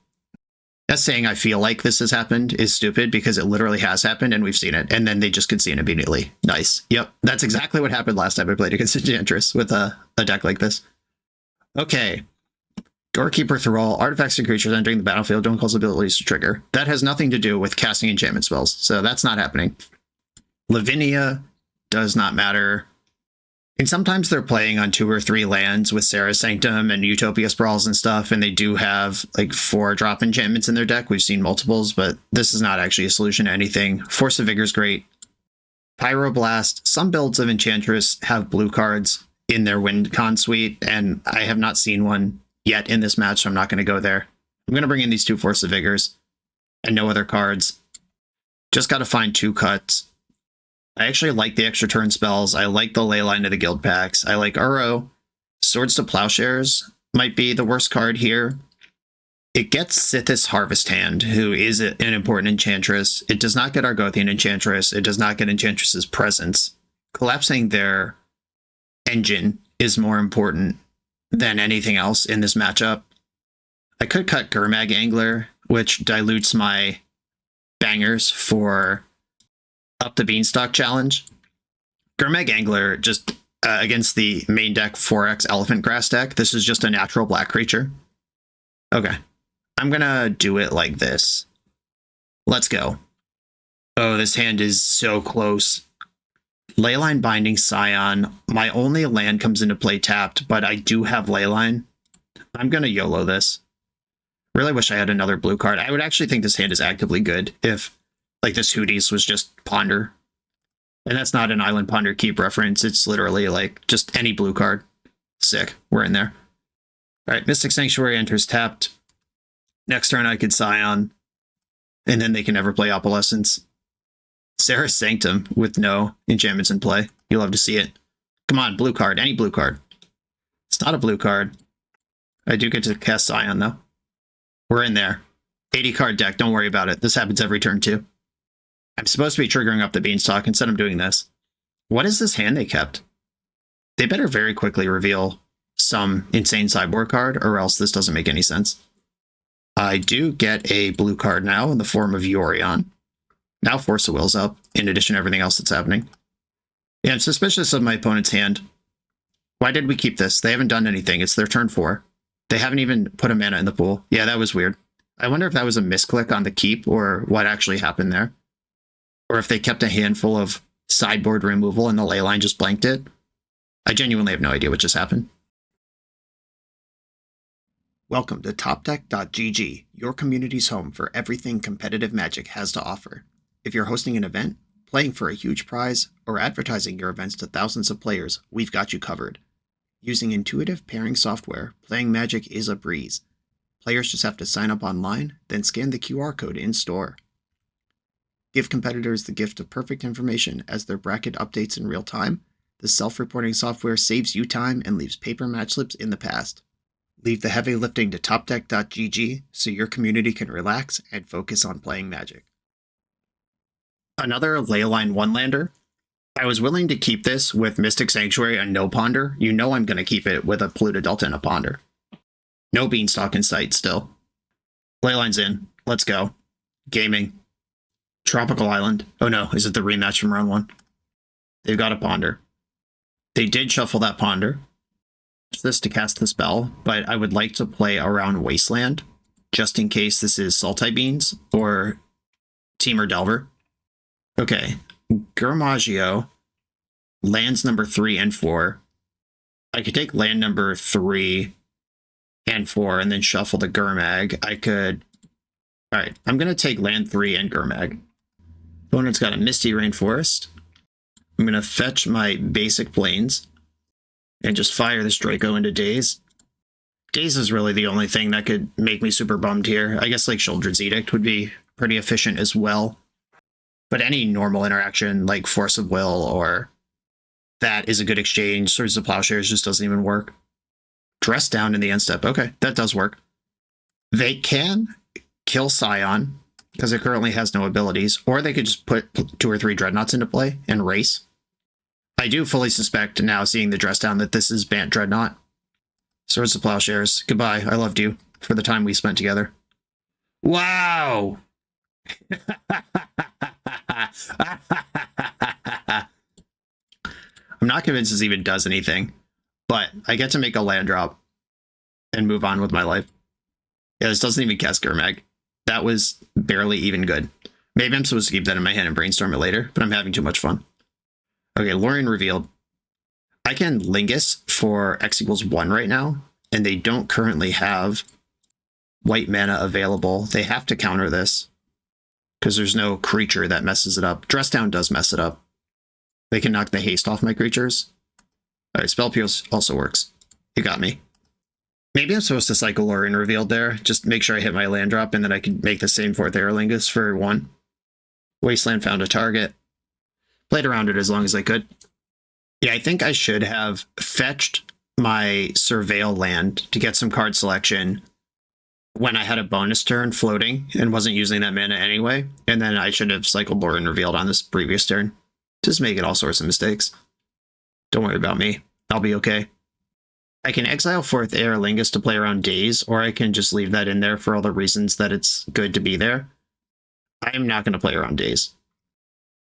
Just saying I feel like this has happened is stupid because it literally has happened and we've seen it, and then they just concede immediately. Nice. Yep, that's exactly what happened last time I played against Enchantress with a deck like this. Okay. Doorkeeper Thrall, artifacts and creatures entering the battlefield don't cause abilities to trigger. That has nothing to do with casting enchantment spells, so that's not happening. Lavinia does not matter. And sometimes they're playing on 2 or 3 lands with Sarah's Sanctum and Utopia Sprawls and stuff, and they do have like 4 drop enchantments in their deck. We've seen multiples, but this is not actually a solution to anything. Force of Vigor is great. Pyroblast. Some builds of Enchantress have blue cards in their win con suite, and I have not seen one yet in this match, so I'm not going to go there. I'm going to bring in these 2 Force of Vigors and no other cards. Just got to find 2 cuts. I actually like the extra turn spells. I like the Leyline of the guild packs. I like Uro. Swords to Plowshares might be the worst card here. It gets Sithis Harvest Hand, who is an important Enchantress. It does not get Argothian Enchantress. It does not get Enchantress's Presence. Collapsing their engine is more important than anything else in this matchup. I could cut Gurmag Angler, which dilutes my bangers for up the Beanstalk challenge. Gurmag Angler just against the main deck 4x Elephant Grass deck. This is just a natural black creature. Okay. I'm gonna do it like this. Let's go. Oh, this hand is so close. Leyline Binding Scion. My only land comes into play tapped, but I do have Leyline. I'm gonna YOLO this. Really wish I had another blue card. I would actually think this hand is actively good if, like, this Hooties was just Ponder. And that's not an Island Ponder Keep reference. It's literally, like, just any blue card. Sick. We're in there. All right, Mystic Sanctuary enters tapped. Next turn I could Scion. And then they can never play Opalescence. Sarah's Sanctum with no enchantments in play. You love to see it. Come on, blue card. Any blue card. It's not a blue card. I do get to cast Scion, though. We're in there. 80 card deck. Don't worry about it. This happens every turn, too. I'm supposed to be triggering up the Beanstalk. Instead, I'm doing this. What is this hand they kept? They better very quickly reveal some insane sideboard card, or else this doesn't make any sense. I do get a blue card now in the form of Yorion. Now Force of Will's up, in addition to everything else that's happening. Yeah, I'm suspicious of my opponent's hand. Why did we keep this? They haven't done anything. It's their turn 4. They haven't even put a mana in the pool. Yeah, that was weird. I wonder if that was a misclick on the keep, or what actually happened there. Or if they kept a handful of sideboard removal and the Leyline just blanked it. I genuinely have no idea what just happened. Welcome to TopDeck.gg, your community's home for everything competitive Magic has to offer. If you're hosting an event, playing for a huge prize, or advertising your events to thousands of players, we've got you covered. Using intuitive pairing software, playing Magic is a breeze. Players just have to sign up online, then scan the QR code in-store. Give competitors the gift of perfect information as their bracket updates in real time. The self-reporting software saves you time and leaves paper match slips in the past. Leave the heavy lifting to TopDeck.gg so your community can relax and focus on playing Magic. Another Leyline one-lander. I was willing to keep this with Mystic Sanctuary and no Ponder. You know I'm going to keep it with a Polluted Delta and a Ponder. No Beanstalk in sight still. Leyline's in. Let's go. Gaming. Tropical Island. Oh no, is it the rematch from round 1? They've got a Ponder. They did shuffle that Ponder. This to cast the spell, but I would like to play around Wasteland, just in case this is Sultai Beans or Temur Delver. Okay, Gurmagio, lands number 3 and 4. I could take land number 3 and 4 and then shuffle the Gurmag. I could... Alright, I'm going to take land 3 and Gurmag. Opponent's got a Misty Rainforest. I'm going to fetch my basic plains and just fire this Draco into Daze. Daze is really the only thing that could make me super bummed here. I guess like Sheoldred's Edict would be pretty efficient as well. But any normal interaction like Force of Will or that is a good exchange. Swords of Plowshares just doesn't even work. Dress down in the end step. Okay, that does work. They can kill Scion because it currently has no abilities, or they could just put 2 or 3 Dreadnoughts into play and race. I do fully suspect now, seeing the dress down, that this is Bant Dreadnought. Swords of Plowshares. Goodbye. I loved you for the time we spent together. Wow! I'm not convinced this even does anything, but I get to make a land drop and move on with my life. Yeah, this doesn't even cast Gurmag. That was barely even good. Maybe I'm supposed to keep that in my hand and brainstorm it later, but I'm having too much fun. Okay, Lorien revealed. I can Lingus for X=1 right now, and they don't currently have white mana available. They have to counter this, because there's no creature that messes it up. Dress Down does mess it up. They can knock the haste off my creatures. Alright, Spell Pierce also works. You got me. Maybe I'm supposed to cycle Lorien revealed there. Just make sure I hit my land drop, and then I can make the same for Lingus for 1. Wasteland found a target. Played around it as long as I could. Yeah, I think I should have fetched my Surveil land to get some card selection when I had a bonus turn floating and wasn't using that mana anyway. And then I should have cycled Yorion Revealed on this previous turn. Just making all sorts of mistakes. Don't worry about me. I'll be okay. I can exile Fourth Aerlingus to play around Daze, or I can just leave that in there for all the reasons that it's good to be there. I am not going to play around Daze.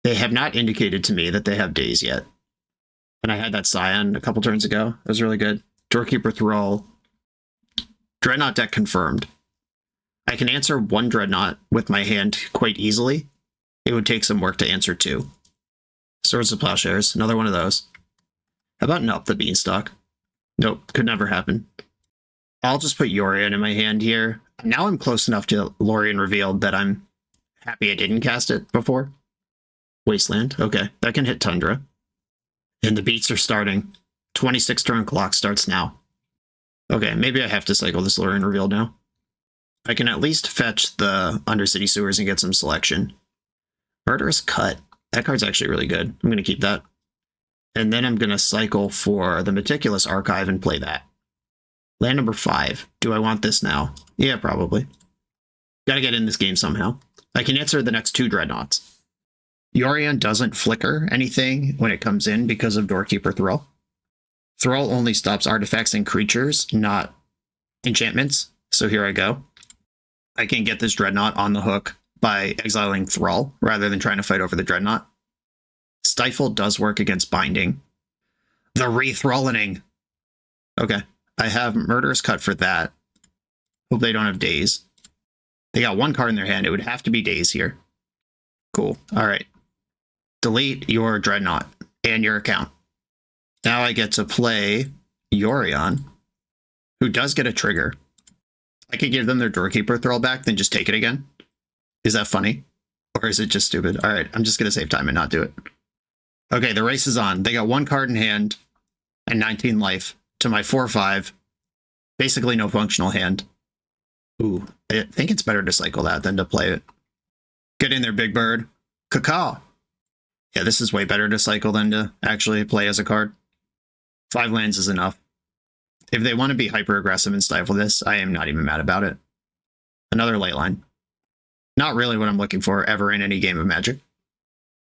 They have not indicated to me that they have Daze yet. And I had that Scion a couple turns ago. It was really good. Doorkeeper Thrall. Dreadnought deck confirmed. I can answer one Dreadnought with my hand quite easily. It would take some work to answer two. Swords of Plowshares, another one of those. How about Nup the Beanstalk? Nope, could never happen. I'll just put Yorion in my hand here. Now I'm close enough to Yorion Revealed that I'm happy I didn't cast it before. Wasteland, okay, that can hit Tundra. And the beats are starting. 26 turn clock starts now. Okay, maybe I have to cycle this Yorion Revealed now. I can at least fetch the Undercity Sewers and get some selection. Murderous Cut. That card's actually really good. I'm going to keep that. And then I'm going to cycle for the Meticulous Archive and play that. Land number 5. Do I want this now? Yeah, probably. Gotta get in this game somehow. I can answer the next 2 Dreadnoughts. Yorion doesn't flicker anything when it comes in because of Doorkeeper Thrall. Thrall only stops artifacts and creatures, not enchantments. So here I go. I can get this Dreadnought on the hook by exiling Thrall rather than trying to fight over the Dreadnought. Stifle does work against Binding. The Rethrallening. Okay. I have Murderous Cut for that. Hope they don't have Daze. They got one card in their hand. It would have to be Daze here. Cool. All right. Delete your Dreadnought and your account. Now I get to play Yorion, who does get a trigger. I could give them their Doorkeeper Thrall back, then just take it again. Is that funny? Or is it just stupid? All right, I'm just going to save time and not do it. Okay, the race is on. They got one card in hand and 19 life to my 4/5. Basically no functional hand. Ooh, I think it's better to cycle that than to play it. Get in there, Big Bird. Cacao. Yeah, this is way better to cycle than to actually play as a card. 5 lands is enough. If they want to be hyper aggressive and stifle this, I am not even mad about it. Another Leyline. Not really what I'm looking for ever in any game of Magic.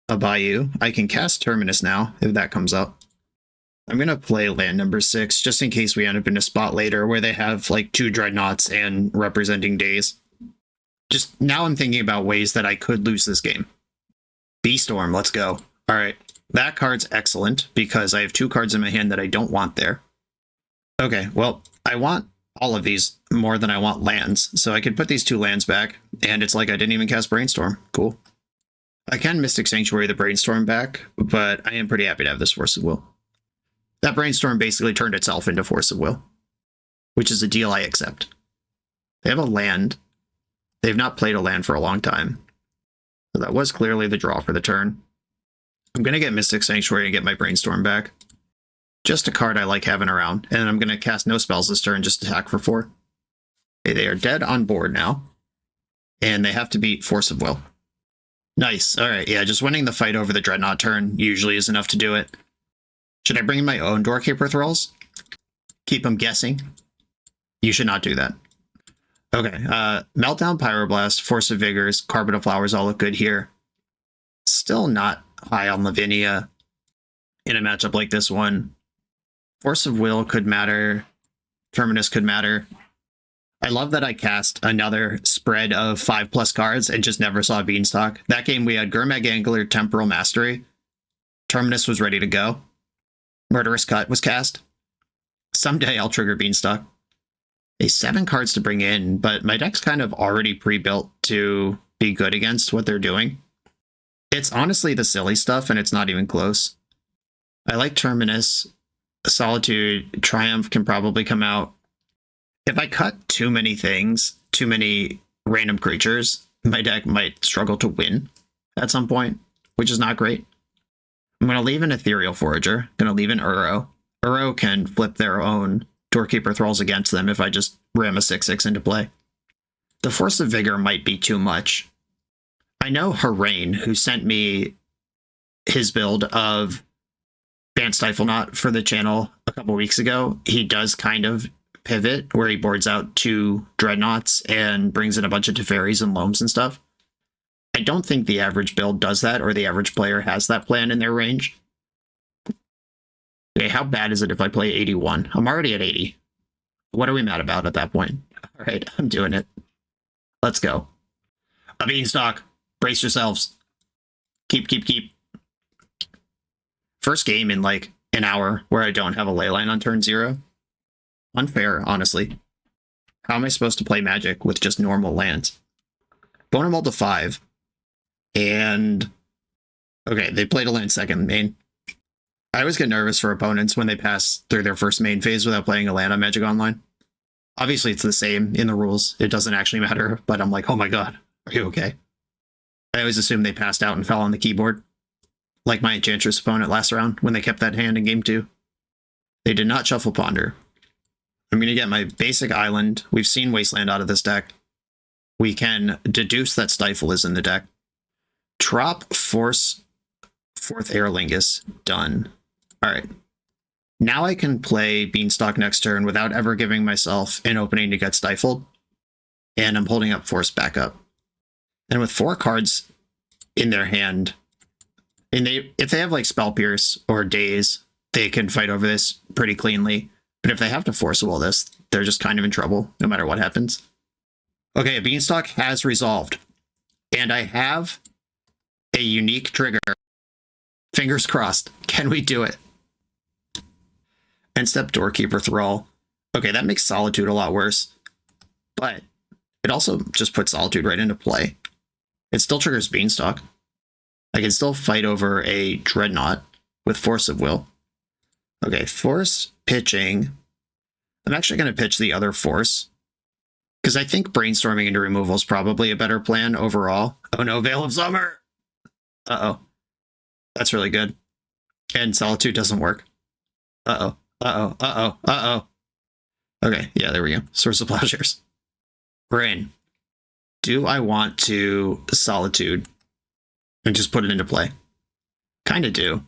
A Bayou. I can cast Terminus now, if that comes up. I'm going to play land number 6, just in case we end up in a spot later where they have like 2 Dreadnoughts and representing Daze. Just now I'm thinking about ways that I could lose this game. B-Storm, let's go. All right, that card's excellent because I have 2 cards in my hand that I don't want there. Okay, well, I want all of these more than I want lands, so I could put these 2 lands back, and it's like I didn't even cast Brainstorm. Cool. I can Mystic Sanctuary the Brainstorm back, but I am pretty happy to have this Force of Will. That Brainstorm basically turned itself into Force of Will, which is a deal I accept. They have a land. They've not played a land for a long time. So that was clearly the draw for the turn. I'm going to get Mystic Sanctuary and get my Brainstorm back. Just a card I like having around, and I'm going to cast no spells this turn, just attack for 4. Okay, they are dead on board now, and they have to beat Force of Will. Nice. All right, yeah, just winning the fight over the Dreadnought turn usually is enough to do it. Should I bring in my own Doorkeeper Thralls? Keep them guessing? You should not do that. Okay, Meltdown, Pyroblast, Force of Vigors, Carpet of Flowers all look good here. Still not high on Lavinia in a matchup like this one. Force of Will could matter. Terminus could matter. I love that I cast another spread of 5+ cards and just never saw Beanstalk. That game we had Gurmag Angler, Temporal Mastery. Terminus was ready to go. Murderous Cut was cast. Someday I'll trigger Beanstalk. 7 cards to bring in, but my deck's kind of already pre-built to be good against what they're doing. It's honestly the silly stuff, and it's not even close. I like Terminus. Solitude, Triumph can probably come out. If I cut too many things, too many random creatures, my deck might struggle to win at some point, which is not great. I'm going to leave an Ethereal Forager. Going to leave an Uro. Uro can flip their own Doorkeeper Thralls against them if I just ram a 6/6 into play. The Force of Vigor might be too much. I know Harain, who sent me his build of Bant Stifle Knot for the channel a couple weeks ago. He does kind of pivot where he boards out 2 Dreadnoughts and brings in a bunch of Teferis and Loams and stuff. I don't think the average build does that, or the average player has that plan in their range. Okay, how bad is it if I play 81? I'm already at 80. What are we mad about at that point? All right, I'm doing it. Let's go. A Beanstalk. Brace yourselves. Keep. First game in like an hour where I don't have a leyline on turn 0. Unfair, honestly. How am I supposed to play Magic with just normal lands? BoshNRoll to 5. And okay, they played a land second main. I always get nervous for opponents when they pass through their first main phase without playing a land on Magic Online. Obviously, it's the same in the rules. It doesn't actually matter, but I'm like, oh my god, are you okay? I always assume they passed out and fell on the keyboard, like my Enchantress opponent last round when they kept that hand in game 2. They did not shuffle Ponder. I'm going to get my basic island. We've seen Wasteland out of this deck. We can deduce that Stifle is in the deck. Drop Force 4th Aerlingus. Done. Alright. Now I can play Beanstalk next turn without ever giving myself an opening to get stifled. And I'm holding up Force back up. And with 4 cards in their hand, and if they have like Spell Pierce or Daze, they can fight over this pretty cleanly. But if they have to Force Will this, they're just kind of in trouble no matter what happens. Okay, a Beanstalk has resolved. And I have a unique trigger. Fingers crossed. Can we do it? End step Doorkeeper Thrall. Okay, that makes Solitude a lot worse. But it also just puts Solitude right into play. It still triggers Beanstalk. I can still fight over a Dreadnought with Force of Will. Okay, Force pitching. I'm actually going to pitch the other Force, because I think brainstorming into removal is probably a better plan overall. Oh no, Veil of Summer! Uh-oh. That's really good. And Solitude doesn't work. Uh-oh. Okay, yeah, there we go. Source of Plowshares. Brain. Do I want to Solitude and just put it into play? Kind of do.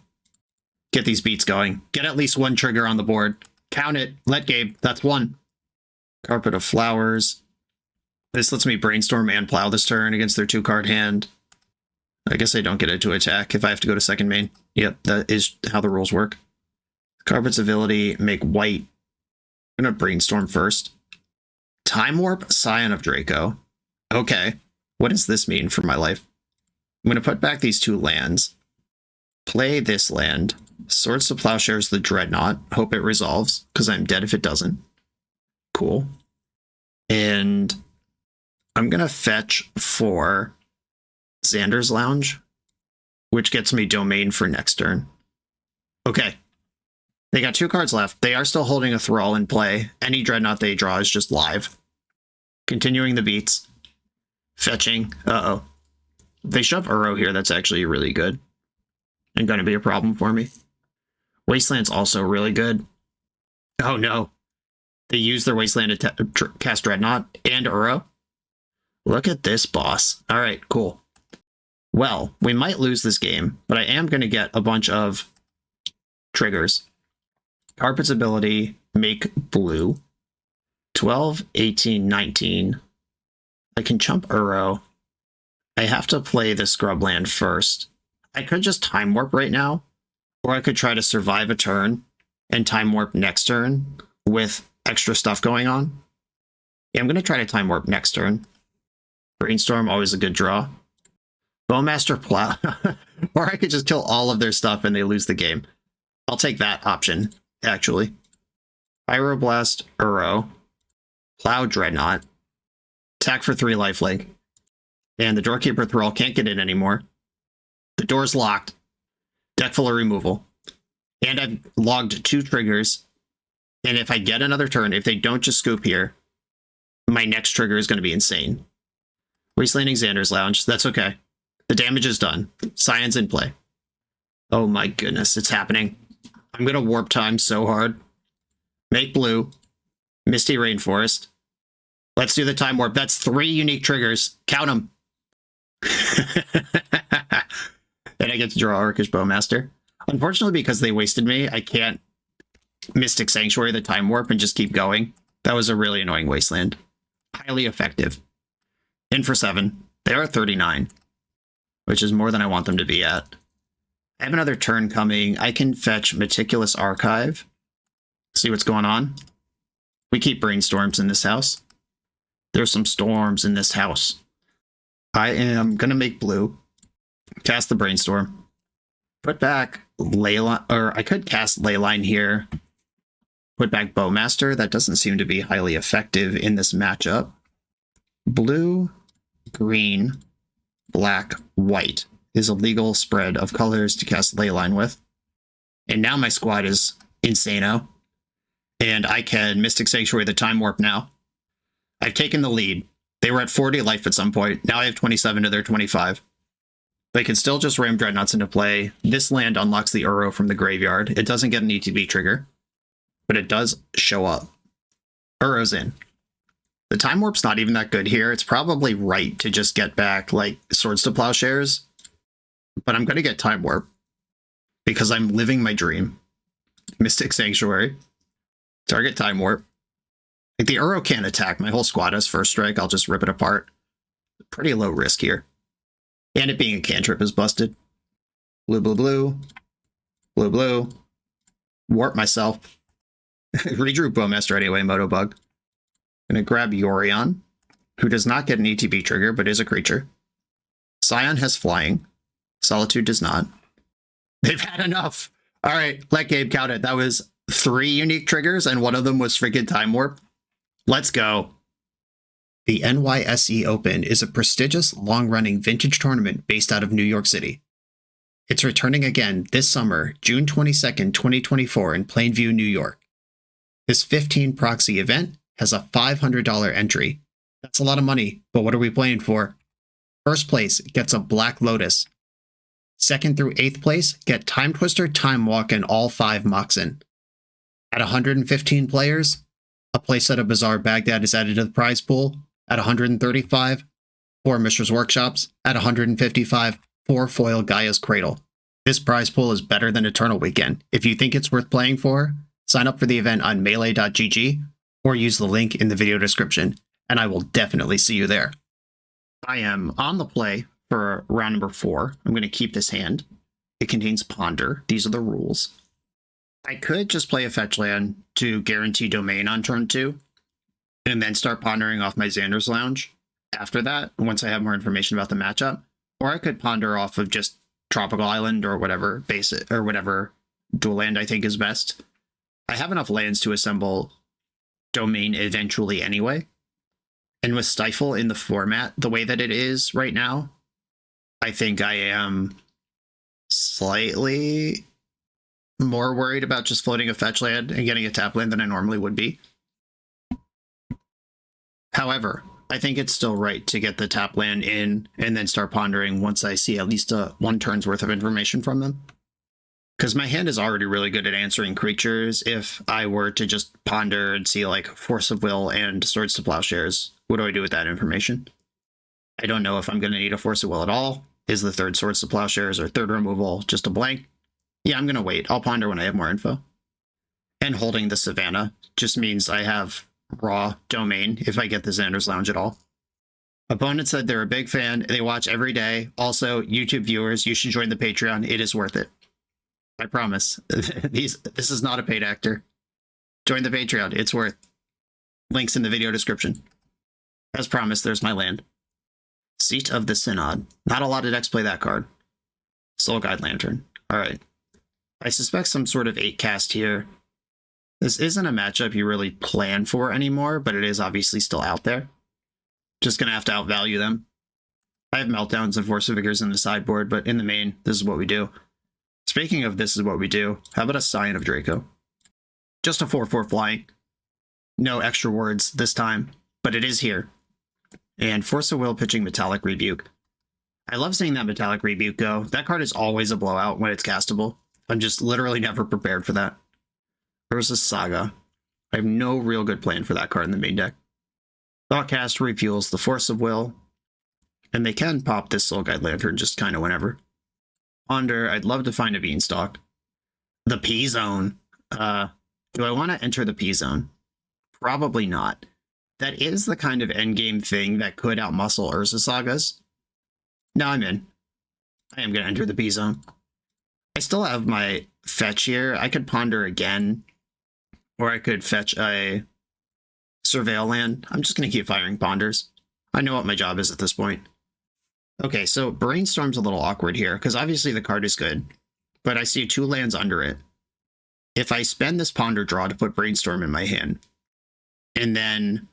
Get these beats going. Get at least 1 trigger on the board. Count it. Let Gabe. That's 1. Carpet of Flowers. This lets me brainstorm and plow this turn against their 2-card hand. I guess I don't get it to attack if I have to go to second main. Yep, that is how the rules work. Carpet's ability, make white. I'm going to brainstorm first. Time Warp, Scion of Draco. Okay, what does this mean for my life? I'm going to put back these 2 lands. Play this land. Swords to Plowshares the Dreadnought. Hope it resolves, because I'm dead if it doesn't. Cool. And I'm going to fetch for Xander's Lounge, which gets me Domain for next turn. Okay. They got 2 cards left. They are still holding a Thrall in play. Any Dreadnought they draw is just live. Continuing the beats. Fetching. Uh-oh. If they shove Uro here, that's actually really good. And going to be a problem for me. Wasteland's also really good. Oh no. They use their Wasteland to cast Dreadnought and Uro. Look at this, boss. Alright, cool. Well, we might lose this game, but I am going to get a bunch of triggers. Carpet's ability, make blue. 12, 18, 19. I can chump Uro. I have to play the Scrubland first. I could just Time Warp right now, or I could try to survive a turn and Time Warp next turn with extra stuff going on. Yeah, I'm going to try to Time Warp next turn. Brainstorm, always a good draw. Bowmaster Plow. Or I could just kill all of their stuff and they lose the game. I'll take that option, actually. Pyroblast, Uro. Plow Dreadnought. Attack for 3 lifelink. And the Doorkeeper Thrall can't get in anymore. The door's locked. Deck full of removal. And I've logged 2 triggers. And if I get another turn, if they don't just scoop here, my next trigger is going to be insane. Wastelanding Xander's Lounge. That's okay. The damage is done. Scion's in play. Oh my goodness, it's happening. I'm going to warp time so hard. Make blue. Misty Rainforest. Let's do the Time Warp. That's 3 unique triggers. Count them. And I get to draw Orcish Bowmaster. Unfortunately, because they wasted me, I can't Mystic Sanctuary the Time Warp and just keep going. That was a really annoying wasteland. Highly effective. In for 7. They are 39, which is more than I want them to be at. I have another turn coming. I can fetch Meticulous Archive. See what's going on. We keep brainstorms in this house. There's some storms in this house. I am going to make blue. Cast the brainstorm. Put back Leyline, or I could cast Leyline here. Put back Bowmaster. That doesn't seem to be highly effective in this matchup. Blue, green, black, white is a legal spread of colors to cast Leyline with. And now my squad is insano. And I can Mystic Sanctuary the Time Warp now. I've taken the lead. They were at 40 life at some point. Now I have 27 to their 25. They can still just ram Dreadnoughts into play. This land unlocks the Uro from the graveyard. It doesn't get an ETB trigger, but it does show up. Uro's in. The Time Warp's not even that good here. It's probably right to just get back, like, Swords to Plowshares. But I'm going to get Time Warp because I'm living my dream. Mystic Sanctuary. Target Time Warp. Like, the Uro can't attack. My whole squad has first strike. I'll just rip it apart. Pretty low risk here. And it being a cantrip is busted. Blue, blue, blue. Blue, blue. Warp myself. Redrew Bowmaster anyway, Moto Bug. Gonna grab Yorion, who does not get an ETB trigger, but is a creature. Scion has flying. Solitude does not. They've had enough. All right, let Gabe count it. That was 3 unique triggers, and one of them was freaking Time Warp. Let's go. The NYSE Open is a prestigious, long-running vintage tournament based out of New York City. It's returning again this summer, June 22nd, 2024 in Plainview, New York. This 15 proxy event has a $500 entry. That's a lot of money, but what are we playing for? First place gets a Black Lotus. Second through 8th place get Time Twister, Time Walk, and all 5 Moxen. At 115 players, a playset of Bazaar Baghdad is added to the prize pool. At 135, 4 Mishra's Workshops. At 155, 4 Foil Gaia's Cradle. This prize pool is better than Eternal Weekend. If you think it's worth playing for, sign up for the event on melee.gg or use the link in the video description, and I will definitely see you there. I am on the play for round number 4. I'm going to keep this hand. It contains Ponder. These are the rules. I could just play a fetch land to guarantee domain on turn 2, and then start pondering off my Xander's Lounge after that, once I have more information about the matchup. Or I could ponder off of just Tropical Island or whatever basic or whatever dual land I think is best. I have enough lands to assemble domain eventually anyway. And with Stifle in the format the way that it is right now, I think I am slightly more worried about just floating a fetch land and getting a tap land than I normally would be. However, I think it's still right to get the tap land in and then start pondering once I see at least a 1 turn's worth of information from them. Because my hand is already really good at answering creatures. If I were to just ponder and see like Force of Will and Swords to Plowshares, what do I do with that information? I don't know if I'm going to need a Force of Will at all. Is the 3rd Swords to Plowshares or 3rd removal just a blank? Yeah, I'm going to wait. I'll ponder when I have more info. And holding the Savannah just means I have raw domain if I get the Xander's Lounge at all. Opponent said they're a big fan. They watch every day. Also, YouTube viewers, you should join the Patreon. It is worth it. I promise. This is not a paid actor. Join the Patreon. It's worth. Links in the video description. As promised, there's my land. Seat of the Synod. Not a lot of decks play that card. Soul Guide Lantern. Alright. I suspect some sort of 8 cast here. This isn't a matchup you really plan for anymore, but it is obviously still out there. Just gonna have to outvalue them. I have Meltdowns and Force of Vigors in the sideboard, but in the main, this is what we do. Speaking of this is what we do, how about a Scion of Draco? Just a 4/4 flying. No extra words this time, but it is here. And Force of Will pitching Metallic Rebuke. I love seeing that Metallic Rebuke go. That card is always a blowout when it's castable. I'm just literally never prepared for that. Versus Saga. I have no real good plan for that card in the main deck. Thoughtcast refuels the Force of Will. And they can pop this Soul Guide Lantern just kind of whenever. Ponder, I'd love to find a Beanstalk. The P Zone. Do I want to enter the P Zone? Probably not. That is the kind of endgame thing that could outmuscle Urza Sagas. No, I'm in. I am going to enter the P Zone. I still have my fetch here. I could Ponder again. Or I could fetch a Surveil land. I'm just going to keep firing Ponders. I know what my job is at this point. Okay, so Brainstorm's a little awkward here, because obviously the card is good, but I see 2 lands under it. If I spend this Ponder draw to put Brainstorm in my hand, and then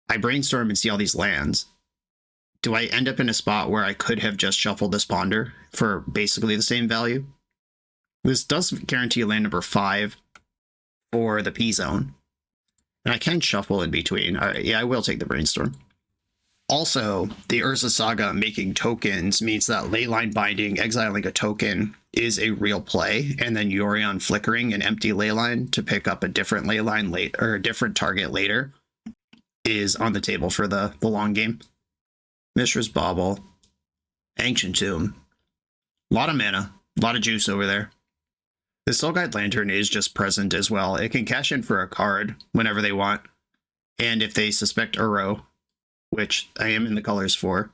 I Brainstorm and see all these lands, do I end up in a spot where I could have just shuffled this Ponder for basically the same value? This does guarantee land number 5 for the P-Zone, and I can shuffle in between. All right, yeah, I will take the Brainstorm. Also, the Urza Saga making tokens means that Leyline Binding, exiling a token, is a real play, and then Yorion flickering an empty Leyline to pick up a different Leyline late or a different target later is on the table for the long game. Mishra's Bauble, Ancient Tomb, a lot of mana, a lot of juice over there. The Soul Guide Lantern is just present as well. It can cash in for a card whenever they want, and if they suspect Uro, which I am in the colors for,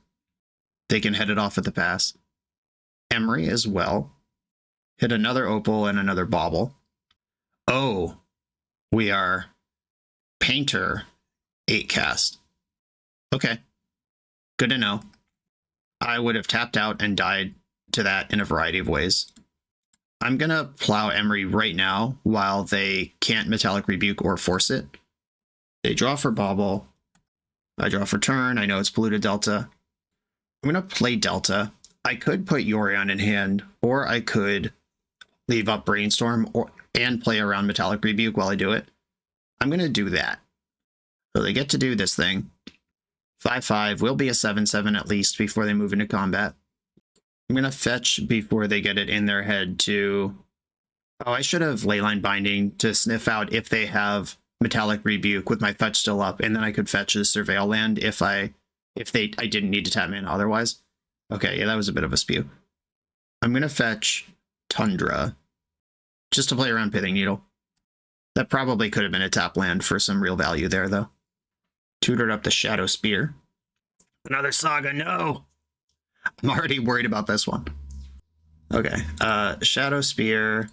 they can head it off at the pass. Emery as well. Hit another Opal and another Bauble. Oh, we are Painter 8 cast. Okay, good to know. I would have tapped out and died to that in a variety of ways. I'm going to plow Emery right now while they can't Metallic Rebuke or force it. They draw for Bauble. I draw for turn. I know it's polluted Delta. I'm going to play Delta. I could put Yorion in hand, or I could leave up Brainstorm and play around Metallic Rebuke while I do it. I'm going to do that. So they get to do this thing. 5/5 will be a 7/7 at least before they move into combat. I'm going to fetch before they get it in their head to... Oh, I should have Leyline Binding to sniff out if they have Metallic Rebuke with my fetch still up, and then I could fetch a Surveil land if I didn't need to tap mana otherwise. Okay, yeah, that was a bit of a spew. I'm going to fetch Tundra just to play around Pithing Needle. That probably could have been a tap land for some real value there, though. Tutored up the Shadow Spear. Another Saga, no! I'm already worried about this one. Okay, Shadow Spear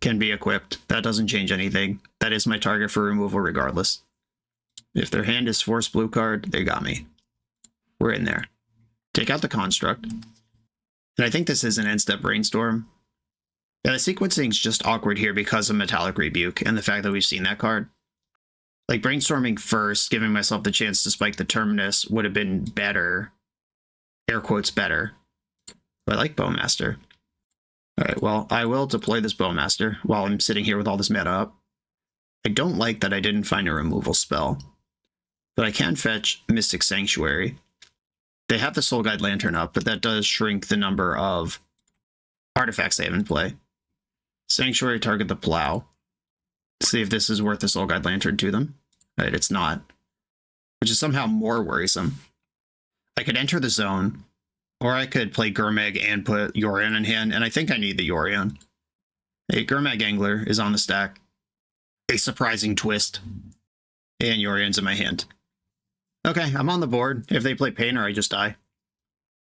can be equipped. That doesn't change anything. That is my target for removal regardless. If their hand is Force Blue card, they got me. We're in there. Take out the Construct. And I think this is an end-step Brainstorm. Yeah, the sequencing's just awkward here because of Metallic Rebuke and the fact that we've seen that card. Like, Brainstorming first, giving myself the chance to spike the Terminus would have been better. Air quotes better. But I like Bowmaster. Alright, well, I will deploy this Bowmaster while I'm sitting here with all this mana up. I don't like that I didn't find a removal spell, but I can fetch Mystic Sanctuary. They have the Soul Guide Lantern up, but that does shrink the number of artifacts they have in play. Sanctuary, target the Plow. See if this is worth the Soul Guide Lantern to them. Right, it's not, which is somehow more worrisome. I could enter the zone, or I could play Gurmag and put Yorion in hand, and I think I need the Yorion. A Gurmag Angler is on the stack. A surprising twist. And Yorion's in my hand. Okay, I'm on the board. If they play Painter, I just die.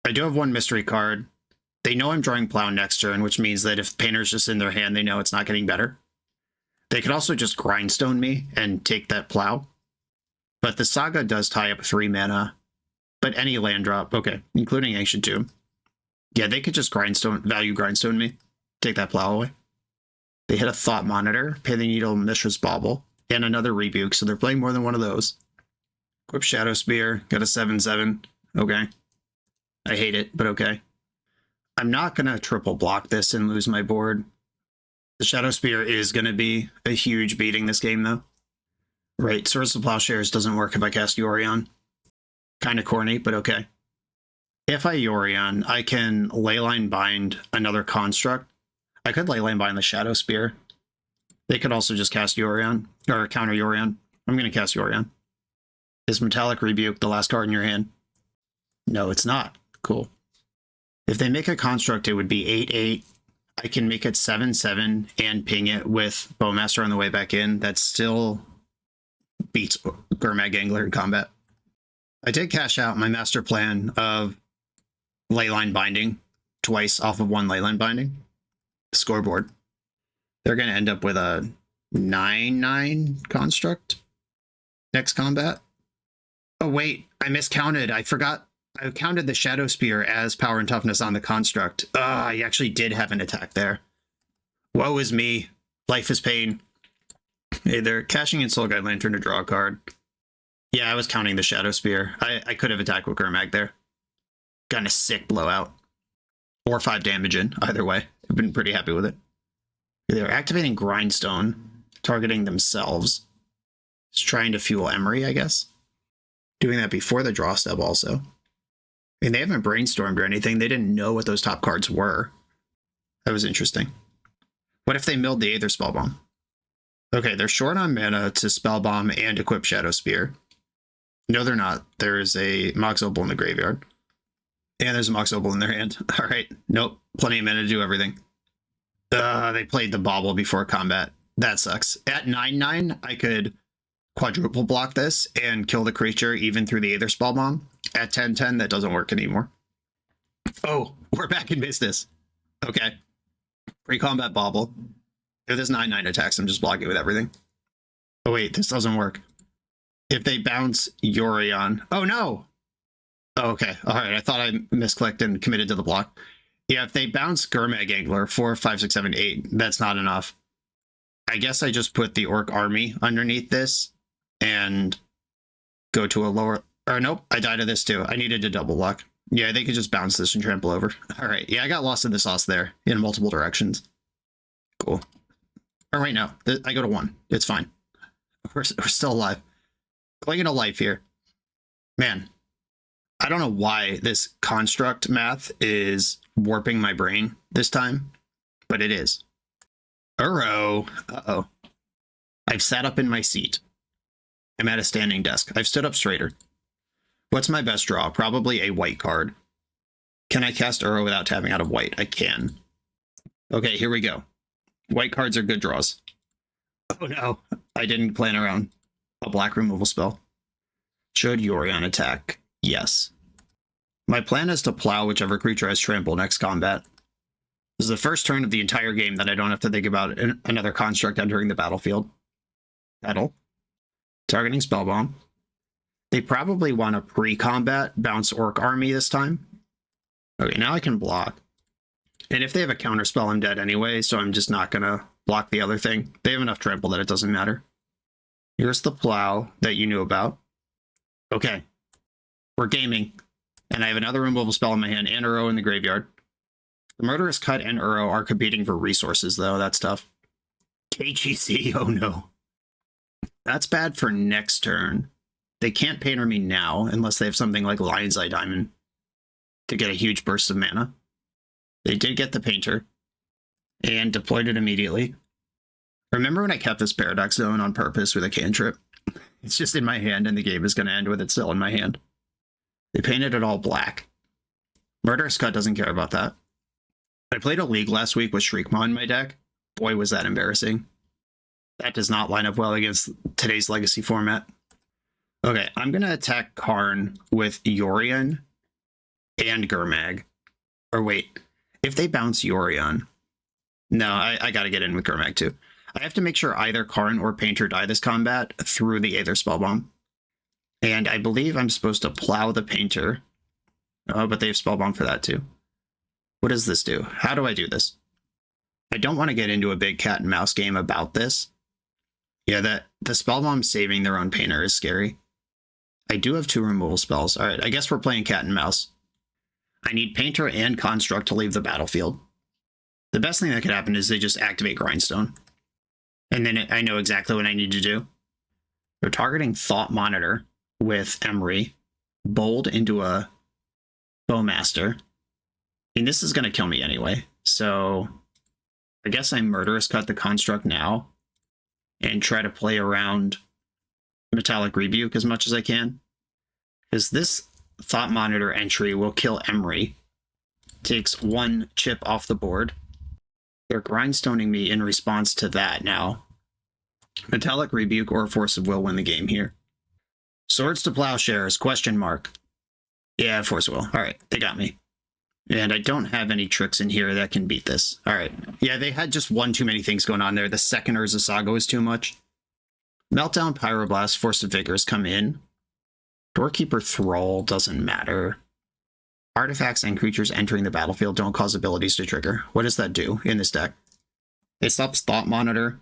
I do have one mystery card. They know I'm drawing Plow next turn, which means that if Painter's just in their hand, they know it's not getting better. They could also just Grindstone me and take that Plow. But the Saga does tie up 3 mana. But any land drop, okay, including Ancient Tomb. Yeah, they could just value Grindstone me. Take that Plow away. They hit a Thought Monitor, Pithing Needle, Mishra's Bauble, and another Rebuke, so they're playing more than one of those. Equip Shadow Spear, got a 7/7. Okay. I hate it, but okay. I'm not going to triple block this and lose my board. The Shadow Spear is going to be a huge beating this game, though. Right, Swords of Plowshares doesn't work if I cast Yorion. Kind of corny, but okay. If I Yorion, I can Leyline Bind another Construct. I could Leyline Bind the Shadow Spear. They could also just cast Yorion, or counter Yorion. I'm going to cast Yorion. Is Metallic Rebuke the last card in your hand? No, it's not. Cool. If they make a construct, it would be 8/8. I can make it 7/7 and ping it with Bowmaster on the way back in. That still beats Gurmag Angler in combat. I did cash out my master plan of Leyline Binding twice off of one Leyline Binding. Scoreboard. They're going to end up with a 9/9 construct next combat. Oh, wait. I miscounted. I forgot. I counted the Shadow Spear as power and toughness on the construct. I actually did have an attack there. Woe is me. Life is pain. Hey, they're cashing in Soul Guide Lantern to draw a card. Yeah, I was counting the Shadow Spear. I could have attacked with Gurmag there. Got a sick blowout. 4 or 5 damage in, either way. I've been pretty happy with it. They're activating Grindstone, targeting themselves. Just trying to fuel Emery, I guess. Doing that before the draw step also. I mean, they haven't brainstormed or anything. They didn't know what those top cards were. That was interesting. What if they milled the Aether Spellbomb? Okay, they're short on mana to Spellbomb and equip Shadow Spear. No, they're not. There's a Mox Opal in the graveyard. And there's a Mox Opal in their hand. All right. Nope. Plenty of mana to do everything. They played the Bauble before combat. That sucks. At 9/9, I could quadruple block this and kill the creature even through the Aether Spellbomb. At 10/10, that doesn't work anymore. Oh, we're back in business. Okay. Pre-combat Bauble. If this 9/9 attacks, I'm just blocking with everything. Oh wait, this doesn't work. If they bounce Yorion... Oh no! Oh, okay. Alright, I thought I misclicked and committed to the block. Yeah, if they bounce Gurmag Angler 4, 5, 6, 7, 8, that's not enough. I guess I just put the Orc Army underneath this and go to a lower... Or nope, I died to this too. I needed to double block. Yeah, they could just bounce this and trample over. Alright, yeah, I got lost in the sauce there in multiple directions. Cool. Or wait, no. I go to 1. It's fine. We're still alive. Clinging to life here. Man, I don't know why this construct math is warping my brain this time, but it is. Uh-oh. Uh-oh. I've sat up in my seat. I'm at a standing desk. I've stood up straighter. What's my best draw? Probably a white card. Can I cast Uro without tapping out of white? I can. Okay, here we go. White cards are good draws. Oh no, I didn't plan around a black removal spell. Should Yorion attack? Yes. My plan is to plow whichever creature has trample next combat. This is the first turn of the entire game that I don't have to think about another construct entering the battlefield. Battle. Targeting Spellbomb. They probably want a pre-combat bounce Orc Army this time. Okay, now I can block. And if they have a counter spell, I'm dead anyway, so I'm just not going to block the other thing. They have enough trample that it doesn't matter. Here's the plow that you knew about. Okay. We're gaming. And I have another removal spell in my hand and Uro in the graveyard. The Murderous Cut and Uro are competing for resources, though. That's tough. KGC, oh no. That's bad for next turn. They can't painter me now unless they have something like Lion's Eye Diamond to get a huge burst of mana. They did get the painter and deployed it immediately. Remember when I kept this Paradox Zone on purpose with a cantrip? It's just in my hand and the game is going to end with it still in my hand. They painted it all black. Murderous Cut doesn't care about that. I played a league last week with Shriekmaw in my deck. Boy, was that embarrassing. That does not line up well against today's Legacy format. Okay, I'm going to attack Karn with Yorion and Gurmag. Or wait, if they bounce Yorion... No, I got to get in with Gurmag too. I have to make sure either Karn or Painter die this combat through the Aether Spellbomb. And I believe I'm supposed to plow the Painter. Oh, but they have Spellbomb for that too. What does this do? How do I do this? I don't want to get into a big cat and mouse game about this. Yeah, the Spellbomb saving their own Painter is scary. I do have 2 removal spells. All right, I guess we're playing cat and mouse. I need Painter and Construct to leave the battlefield. The best thing that could happen is they just activate Grindstone. And then I know exactly what I need to do. They're targeting Thought Monitor with Emery. Bold into a Bowmaster. And this is going to kill me anyway. So I guess I Murderous Cut the Construct now. And try to play around Metallic Rebuke as much as I can. Because this Thought Monitor entry will kill Emery. Takes 1 chip off the board. They're grindstoning me in response to that now. Metallic Rebuke or Force of Will win the game here. Swords to Plowshares, question mark. Yeah, Force of Will. All right, they got me. And I don't have any tricks in here that can beat this. All right. Yeah, they had just one too many things going on there. The second Urza Saga was too much. Meltdown, Pyroblast, Force of Vigors come in. Doorkeeper Thrall doesn't matter. Artifacts and creatures entering the battlefield don't cause abilities to trigger. What does that do in this deck? It stops Thought Monitor.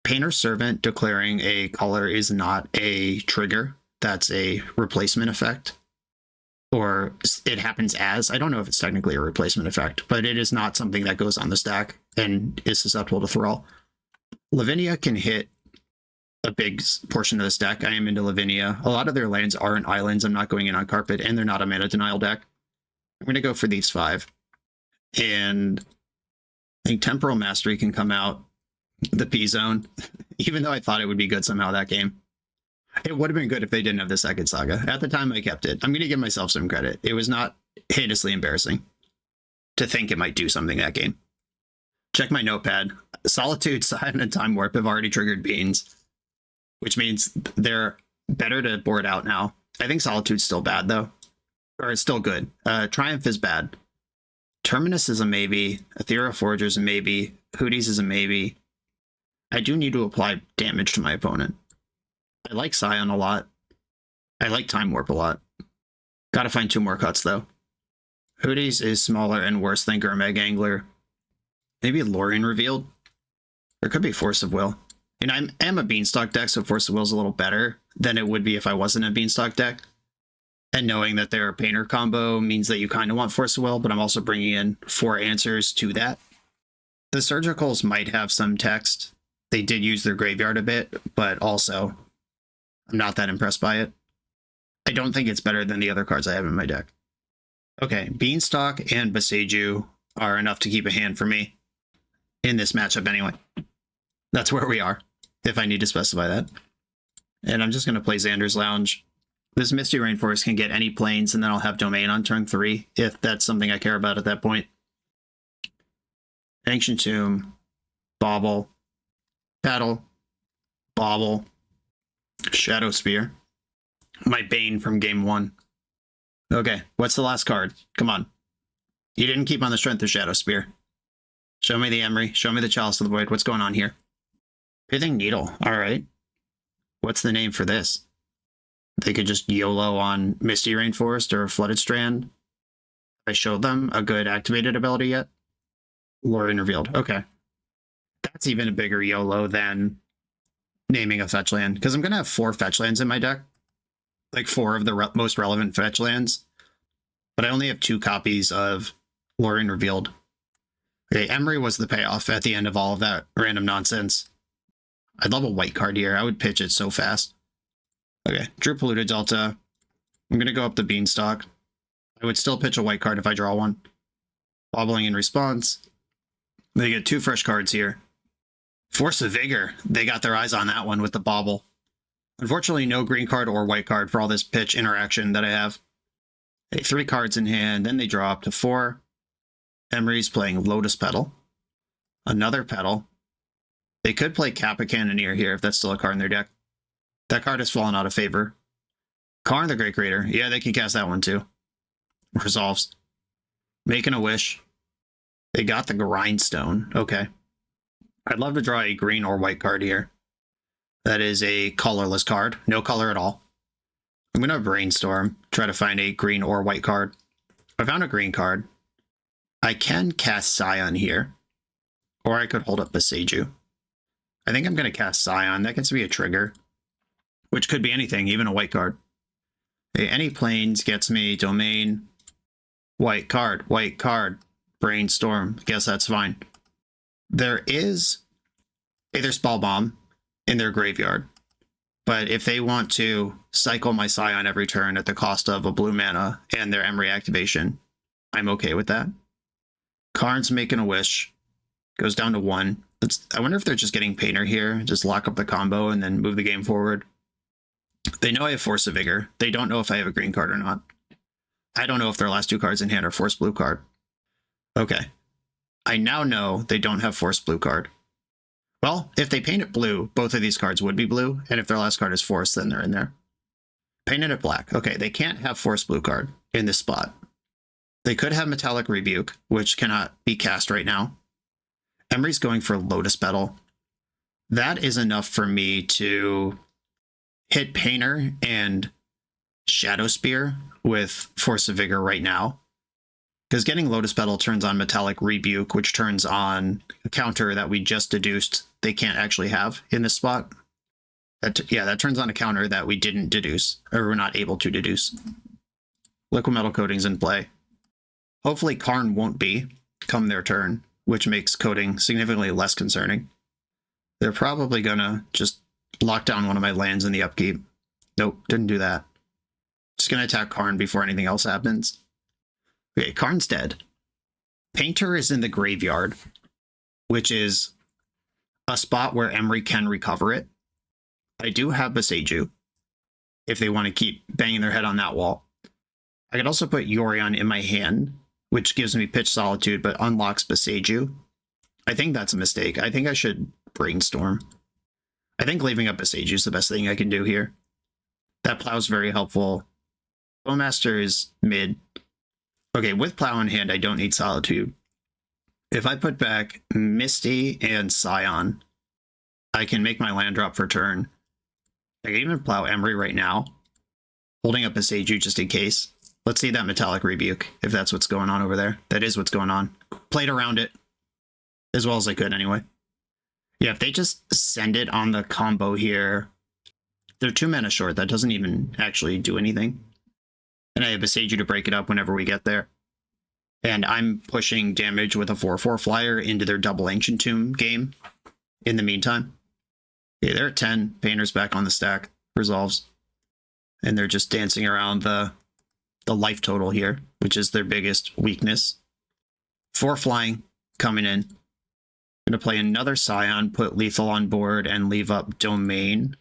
Painter's Servant declaring a color is not a trigger. That's a replacement effect. Or it happens as. I don't know if it's technically a replacement effect, but it is not something that goes on the stack and is susceptible to Thrall. Lavinia can hit a big portion of this deck. I am into Lavinia. A lot of their lands aren't islands. I'm not going in on carpet, and they're not a mana denial deck. I'm going to go for these 5. And I think Temporal Mastery can come out the P-Zone, even though I thought it would be good somehow that game. It would have been good if they didn't have the second saga. At the time, I kept it. I'm going to give myself some credit. It was not heinously embarrassing to think it might do something that game. Check my notepad. Solitude, Scion, and Time Warp have already triggered Beans, which means they're better to board out now. I think Solitude's still bad, though. Or it's still good. Triumph is bad. Terminus is a maybe. Aethera Forger is a maybe. Hooties is a maybe. I do need to apply damage to my opponent. I like Scion a lot. I like Time Warp a lot. Gotta find 2 more cuts, though. Hooties is smaller and worse than Gurmag Angler. Maybe Lorien Revealed? There could be Force of Will. And I am a Beanstalk deck, so Force of Will is a little better than it would be if I wasn't a Beanstalk deck. And knowing that they're a Painter combo means that you kind of want Force of Will, but I'm also bringing in 4 answers to that. The Surgicals might have some text. They did use their graveyard a bit, but also I'm not that impressed by it. I don't think it's better than the other cards I have in my deck. Okay, Beanstalk and Boseiju are enough to keep a hand for me in this matchup anyway. That's where we are, if I need to specify that. And I'm just going to play Xander's Lounge. This Misty Rainforest can get any planes, and then I'll have Domain on turn 3, if that's something I care about at that point. Ancient Tomb, Bauble, Battle, Bauble, Shadow Spear. My Bane from game 1. Okay, what's the last card? Come on. You didn't keep on the strength of Shadow Spear. Show me the Emery. Show me the Chalice of the Void. What's going on here? Pithing Needle. Alright. What's the name for this? They could just YOLO on Misty Rainforest or Flooded Strand. I showed them a good activated ability yet? Lorien Revealed. Okay. That's even a bigger YOLO than naming a fetch land, because I'm going to have 4 fetch lands in my deck. Like 4 of the most relevant fetch lands. But I only have 2 copies of Lorien Revealed. Okay, Emery was the payoff at the end of all of that random nonsense. I'd love a white card here. I would pitch it so fast. Okay, Drew Polluted Delta. I'm going to go up the Beanstalk. I would still pitch a white card if I draw one. Wobbling in response. They get 2 fresh cards here. Force of Vigor. They got their eyes on that one with the Bauble. Unfortunately, no green card or white card for all this pitch interaction that I have. Okay, 3 cards in hand, then they draw up to 4. Emery's playing Lotus Petal. Another Petal. They could play Kappa Cannoneer here if that's still a card in their deck. That card has fallen out of favor. Karn the Great Creator. Yeah, they can cast that one too. Resolves. Making a Wish. They got the Grindstone. Okay. I'd love to draw a green or white card here. That is a colorless card. No color at all. I'm going to brainstorm. Try to find a green or white card. I found a green card. I can cast Scion here. Or I could hold up Boseiju. I think I'm going to cast Scion. That gets to be a trigger. Which could be anything, even a white card. Okay, any planes gets me Domain. White card. Brainstorm. Guess that's fine. There is either Spell Bomb in their graveyard. But if they want to cycle my Scion every turn at the cost of a blue mana and their Emery activation, I'm okay with that. Karn's Making a Wish. Goes down to 1. I wonder if they're just getting Painter here. Just lock up the combo and then move the game forward. They know I have Force of Vigor. They don't know if I have a green card or not. I don't know if their last two cards in hand are force blue card. Okay. I now know they don't have force blue card. Well, if they paint it blue, both of these cards would be blue, and if their last card is force, then they're in there. Painted it black. Okay, they can't have force blue card in this spot. They could have Metallic Rebuke, which cannot be cast right now. Emery's going for Lotus Petal. That is enough for me to hit Painter and Shadow Spear with Force of Vigor right now. Because getting Lotus Petal turns on Metallic Rebuke, which turns on a counter that we just deduced they can't actually have in this spot. That turns on a counter that we didn't deduce, or we're not able to deduce. Liquid Metal Coating's in play. Hopefully Karn won't be, come their turn, which makes coding significantly less concerning. They're probably gonna just lock down one of my lands in the upkeep. Nope, didn't do that. Just gonna attack Karn before anything else happens. Okay, Karn's dead. Painter is in the graveyard, which is a spot where Emery can recover it. I do have Boseiju, if they want to keep banging their head on that wall. I could also put Yorion in my hand, which gives me Pitch Solitude, but unlocks Boseiju. I think that's a mistake. I think I should Brainstorm. I think leaving up Boseiju is the best thing I can do here. That Plow's very helpful. Bowmaster is mid. Okay, with Plow in hand, I don't need Solitude. If I put back Misty and Scion, I can make my land drop for turn. I can even Plow Emery right now, holding up Boseiju just in case. Let's see that Metallic Rebuke, if that's what's going on over there. That is what's going on. Played around it as well as I could anyway. Yeah, if they just send it on the combo here, they're 2 mana short. That doesn't even actually do anything. And I have Boseiju to break it up whenever we get there. And I'm pushing damage with a 4/4 flyer into their double Ancient Tomb game in the meantime. Yeah, they're at 10. Painter's back on the stack. Resolves. And they're just dancing around the life total here, which is their biggest weakness. 4 flying coming in. Going to play another Scion, put Lethal on board, and leave up Domain.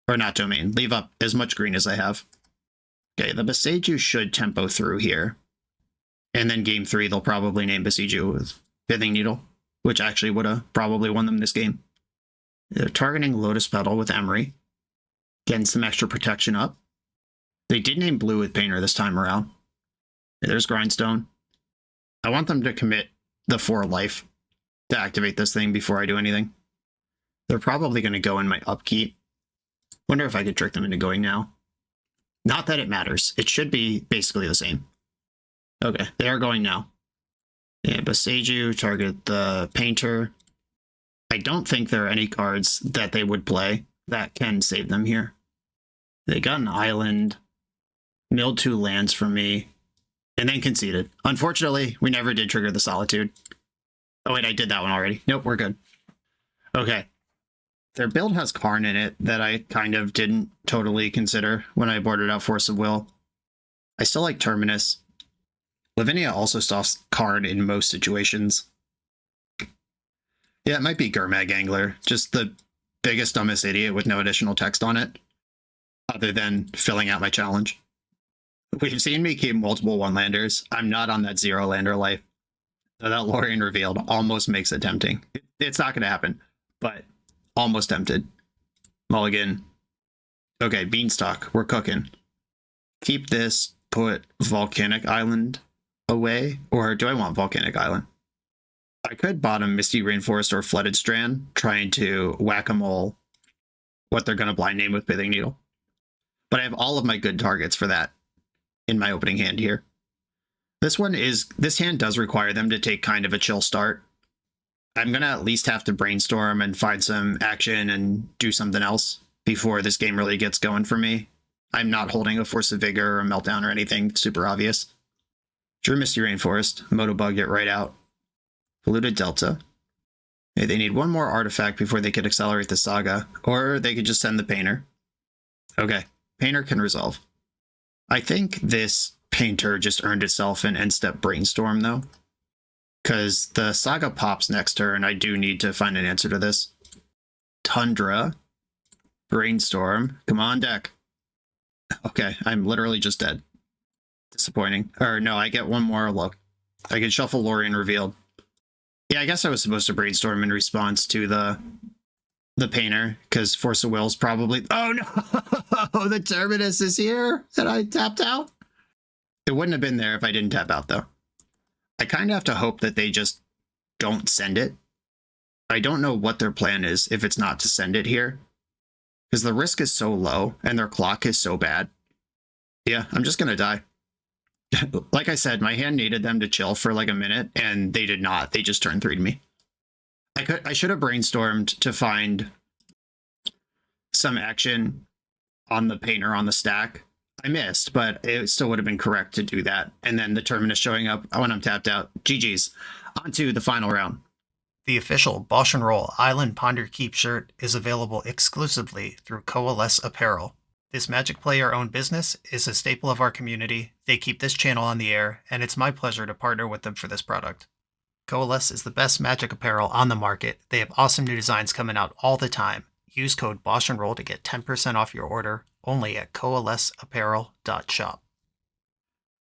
Or not Domain. Leave up as much green as I have. Okay, the Boseiju should tempo through here. And then game 3, they'll probably name Boseiju with Pithing Needle, which actually would have probably won them this game. They're targeting Lotus Petal with Emery. Getting some extra protection up. They did name blue with Painter this time around. There's Grindstone. I want them to commit the 4 life to activate this thing before I do anything. They're probably going to go in my upkeep. Wonder if I could trick them into going now. Not that it matters. It should be basically the same. Okay, they are going now. Yeah, Boseiju, target the Painter. I don't think there are any cards that they would play that can save them here. They got an island, milled 2 lands from me, and then conceded. Unfortunately, we never did trigger the Solitude. Oh wait, I did that one already. Nope, we're good. Okay. Their build has Karn in it that I kind of didn't totally consider when I boarded out Force of Will. I still like Terminus. Lavinia also stuffs Karn in most situations. Yeah, it might be Gurmag Angler, just the biggest, dumbest idiot with no additional text on it, other than filling out my challenge. We've seen me keep multiple 1-landers. I'm not on that 0-lander life. So that Lorien revealed almost makes it tempting. It's not going to happen, but almost tempted. Mulligan. Okay, Beanstalk. We're cooking. Keep this, put Volcanic Island away, or do I want Volcanic Island? I could bottom Misty Rainforest or Flooded Strand, trying to whack-a-mole what they're going to blind name with Pithing Needle. But I have all of my good targets for that in my opening hand here. This hand does require them to take kind of a chill start. I'm going to at least have to brainstorm and find some action and do something else before this game really gets going for me. I'm not holding a Force of Vigor or Meltdown or anything super obvious. Drew Misty Rainforest, Motobug it right out. Polluted Delta. Okay, they need one more artifact before they could accelerate the saga, or they could just send the Painter. Okay, Painter can resolve. I think this Painter just earned itself an end-step Brainstorm, though. Because the saga pops next turn, I do need to find an answer to this. Tundra. Brainstorm. Come on, deck. Okay, I'm literally just dead. Disappointing. Or no, I get one more look. I can shuffle Yorion revealed. Yeah, I guess I was supposed to brainstorm in response to the painter, because Force of Will's probably... Oh no! The Terminus is here, and I tapped out. It wouldn't have been there if I didn't tap out, though. I kind of have to hope that they just don't send it. I don't know what their plan is if it's not to send it here, because the risk is so low and their clock is so bad. Yeah, I'm just gonna die. Like I said, my hand needed them to chill for like a minute, and they did not. They just turned 3 to me. I should have brainstormed to find some action on the painter on the stack. I missed, but it still would have been correct to do that. And then the Terminus showing up when I'm tapped out. GG's. On to the final round. The official BoshNRoll Island Ponder Keep shirt is available exclusively through Coalesce Apparel. This Magic player-owned business is a staple of our community. They keep this channel on the air, and it's my pleasure to partner with them for this product. Coalesce is the best Magic apparel on the market. They have awesome new designs coming out all the time. Use code BoshNRoll to get 10% off your order, only at coalesceapparel.shop.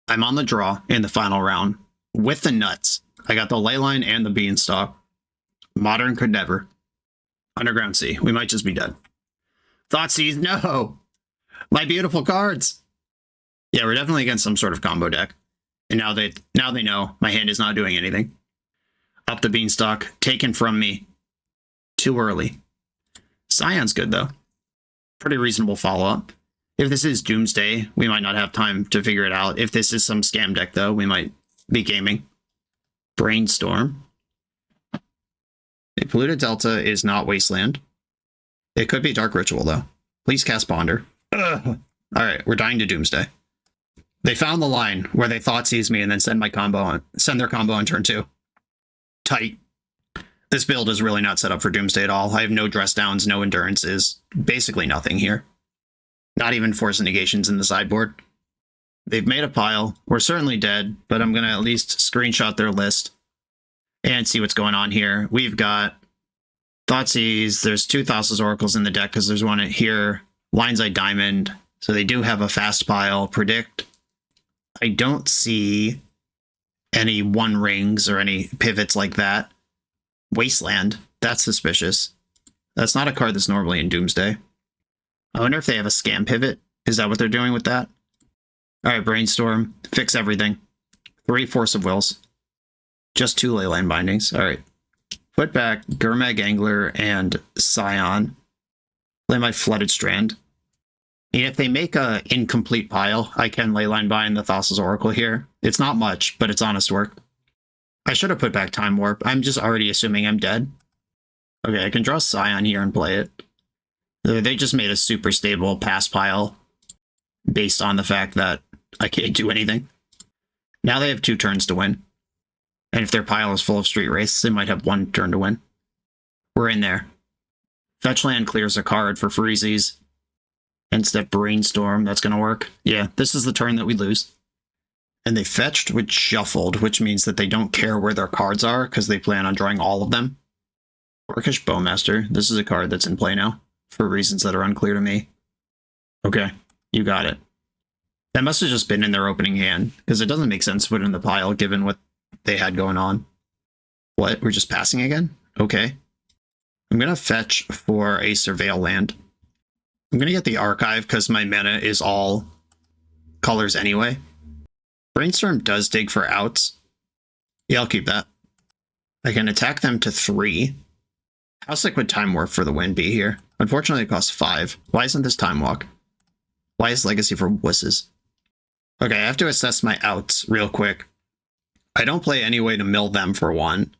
I'm on the draw in the final round with the nuts. I got the Leyline and the Beanstalk. Modern could never. Underground Sea. We might just be dead. Thoughtseize, no! My beautiful cards! Yeah, we're definitely against some sort of combo deck. And now they know my hand is not doing anything. Up the Beanstalk, taken from me. Too early. Scion's good, though. Pretty reasonable follow-up. If this is Doomsday, we might not have time to figure it out. If this is some scam deck, though, we might be gaming. Brainstorm. A Polluted Delta is not Wasteland. It could be Dark Ritual, though. Please cast Ponder. Ugh. All right, we're dying to Doomsday. They found the line where they Thoughtseize me and then send their combo on turn 2. Tight. This build is really not set up for Doomsday at all. I have no dress downs, no endurances, basically nothing here. Not even Force Negations in the sideboard. They've made a pile. We're certainly dead, but I'm going to at least screenshot their list and see what's going on here. We've got Thoughtseize. There's 2 Thassa's Oracles in the deck because there's one here. Lion's Eye Diamond. So they do have a fast pile. Predict. I don't see any One Rings or any pivots like that. Wasteland. That's suspicious. That's not a card that's normally in Doomsday. I wonder if they have a scam pivot. Is that what they're doing with that? All right, Brainstorm. Fix everything. 3 Force of Wills. Just 2 Leyline Bindings. All right. Put back Gurmag Angler and Scion. Play my Flooded Strand. And if they make a incomplete pile, I can Leyline Bind the Thassa's Oracle here. It's not much, but it's honest work. I should have put back Time Warp. I'm just already assuming I'm dead. Okay, I can draw Scion here and play it. They just made a super stable pass pile based on the fact that I can't do anything. Now they have 2 turns to win. And if their pile is full of Street Wraiths, they might have 1 turn to win. We're in there. Fetch land clears a card for freezies. Instead Brainstorm, that's going to work. Yeah, this is the turn that we lose. And they fetched with Shuffled, which means that they don't care where their cards are because they plan on drawing all of them. Orcish Bowmaster. This is a card that's in play now for reasons that are unclear to me. Okay, you got it. That must have just been in their opening hand because it doesn't make sense to put it in the pile given what they had going on. What? We're just passing again? Okay. I'm going to fetch for a Surveil land. I'm going to get the Archive because my mana is all colors anyway. Brainstorm does dig for outs. Yeah, I'll keep that. I can attack them to 3. How sick would Time Warp for the win be here? Unfortunately, it costs 5. Why isn't this Time Walk? Why is Legacy for wusses? Okay, I have to assess my outs real quick. I don't play any way to mill them for 1.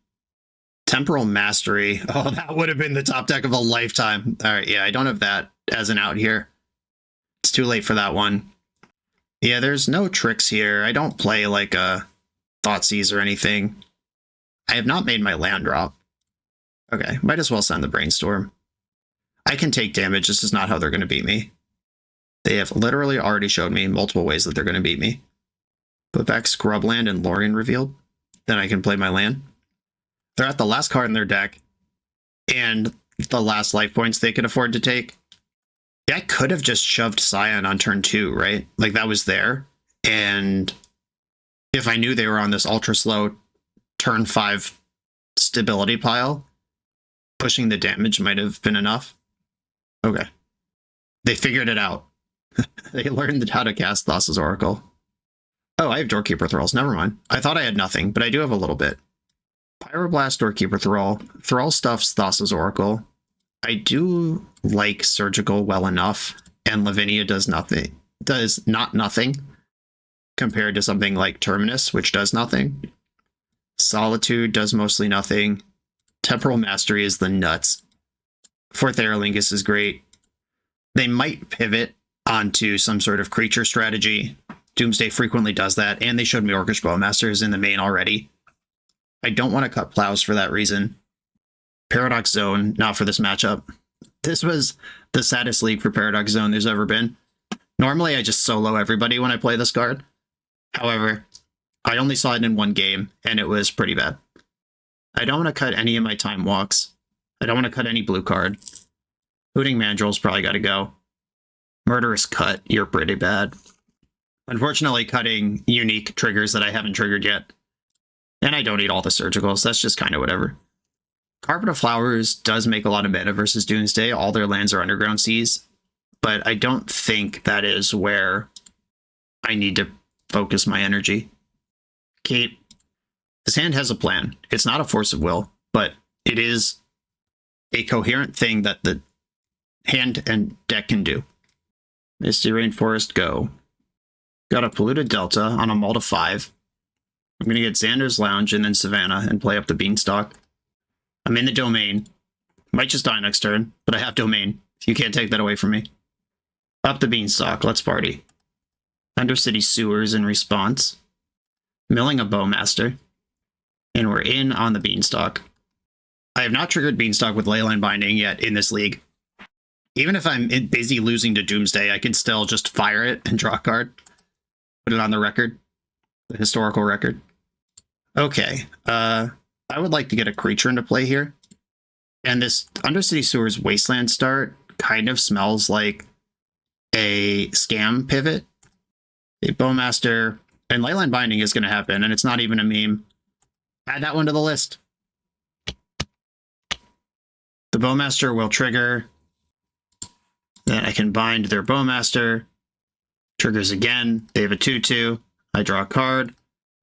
Temporal Mastery. Oh, that would have been the top deck of a lifetime. All right, yeah, I don't have that as an out here. It's too late for that one. Yeah, there's no tricks here. I don't play like a Thoughtseize or anything. I have not made my land drop. Okay, might as well send the Brainstorm. I can take damage. This is not how they're going to beat me. They have literally already showed me multiple ways that they're going to beat me. Put back Scrubland and Yorion revealed. Then I can play my land. They're at the last card in their deck and the last life points they could afford to take. Yeah, I could have just shoved Scion on turn 2, right? Like that was there. And if I knew they were on this ultra slow turn 5 stability pile, pushing the damage might have been enough. Okay. They figured it out. They learned how to cast Thassa's Oracle. Oh, I have Doorkeeper Thralls. Never mind. I thought I had nothing, but I do have a little bit. Pyroblast, Doorkeeper Thrall. Thrall stuffs Thassa's Oracle. I do like Surgical well enough, and Lavinia does nothing. Does not nothing compared to something like Terminus, which does nothing. Solitude does mostly nothing. Temporal Mastery is the nuts. Fourth Aerolingus is great. They might pivot onto some sort of creature strategy. Doomsday frequently does that, and they showed me Orcish Bowmasters in the main already. I don't want to cut plows for that reason. Paradox Zone, not for this matchup. This was the saddest league for Paradox Zone there's ever been. Normally, I just solo everybody when I play this card. However, I only saw it in one game, and it was pretty bad. I don't want to cut any of my Time Walks. I don't want to cut any blue card. Hooting Mandrill's probably got to go. Murderous Cut, you're pretty bad. Unfortunately, cutting unique triggers that I haven't triggered yet. And I don't need all the Surgicals, that's just kind of whatever. Carpet of Flowers does make a lot of meta versus Doomsday. All their lands are Underground Seas. But I don't think that is where I need to focus my energy. Keep. His hand has a plan. It's not a force of will, but it is a coherent thing that the hand and deck can do. Misty Rainforest, go. Got a Polluted Delta on a mull to 5. I'm going to get Xander's Lounge and then Savannah and play up the Beanstalk. I'm in the domain. Might just die next turn, but I have domain. You can't take that away from me. Up the Beanstalk, let's party. Undercity Sewers in response. Milling a Bowmaster. And we're in on the Beanstalk. I have not triggered Beanstalk with Leyline Binding yet in this league. Even if I'm busy losing to Doomsday, I can still just fire it and draw a card. Put it on the record. The historical record. Okay. I would like to get a creature into play here. And this Undercity Sewers Wasteland start kind of smells like a scam pivot. A Bowmaster and Leyline Binding is going to happen, and it's not even a meme. Add that one to the list. The Bowmaster will trigger. Then I can bind their Bowmaster. Triggers again. They have a 2/2. I draw a card.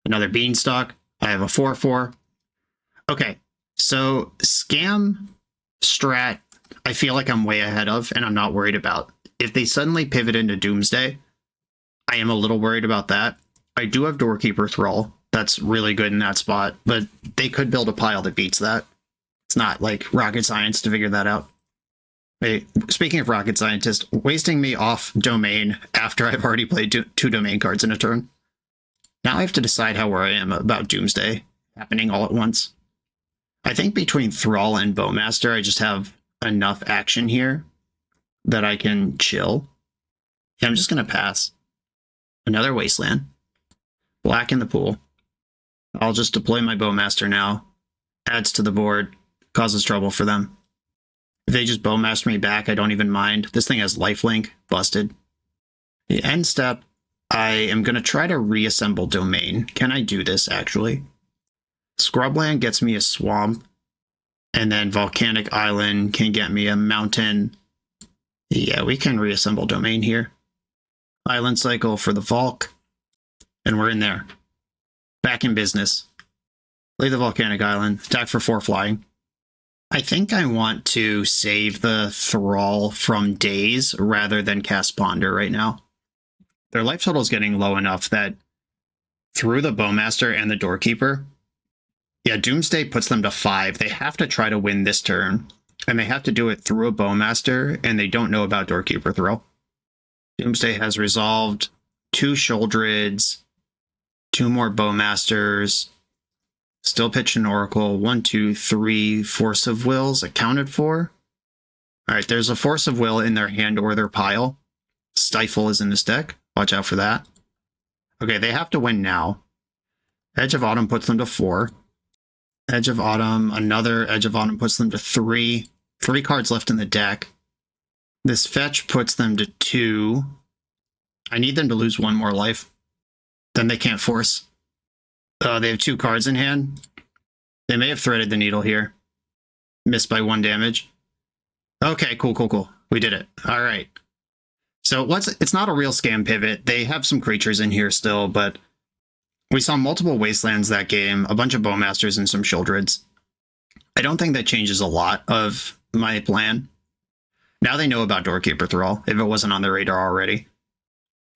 Another Beanstalk. I have a 4/4. Okay, so scam strat, I feel like I'm way ahead of, and I'm not worried about. If they suddenly pivot into Doomsday, I am a little worried about that. I do have Doorkeeper Thrall. That's really good in that spot, but they could build a pile that beats that. It's not like rocket science to figure that out. Hey, speaking of rocket scientist, wasting me off domain after I've already played two domain cards in a turn. Now I have to decide where I am about Doomsday happening all at once. I think between Thrall and Bowmaster, I just have enough action here that I can chill. Yeah, I'm just going to pass. Another Wasteland. Black in the pool. I'll just deploy my Bowmaster now. Adds to the board. Causes trouble for them. If they just Bowmaster me back, I don't even mind. This thing has lifelink. Busted. The end step, I am going to try to reassemble domain. Can I do this, actually? Scrubland gets me a swamp. And then Volcanic Island can get me a mountain. Yeah, we can reassemble domain here. Island cycle for the Volk. And we're in there. Back in business. Play the Volcanic Island. Attack for 4 flying. I think I want to save the Thrall from Daze rather than cast Ponder right now. Their life total is getting low enough that through the Bowmaster and the Doorkeeper, yeah, Doomsday puts them to 5. They have to try to win this turn, and they have to do it through a Bowmaster, and they don't know about Doorkeeper Thrall. Doomsday has resolved 2 Shouldrids, 2 more Bowmasters, still pitch an Oracle, 1, 2, 3 Force of Wills accounted for. All right, there's a Force of Will in their hand or their pile. Stifle is in this deck. Watch out for that. Okay, they have to win now. Edge of Autumn puts them to 4. Edge of Autumn, another Edge of Autumn puts them to 3. 3 cards left in the deck. This fetch puts them to 2. I need them to lose 1 more life. Then they can't force. Oh, they have 2 cards in hand. They may have threaded the needle here. Missed by 1 damage. Okay, cool. We did it. All right. So it's not a real scam pivot. They have some creatures in here still, but we saw multiple Wastelands that game, a bunch of Bowmasters and some Shieldreds. I don't think that changes a lot of my plan. Now they know about Doorkeeper Thrall, if it wasn't on their radar already.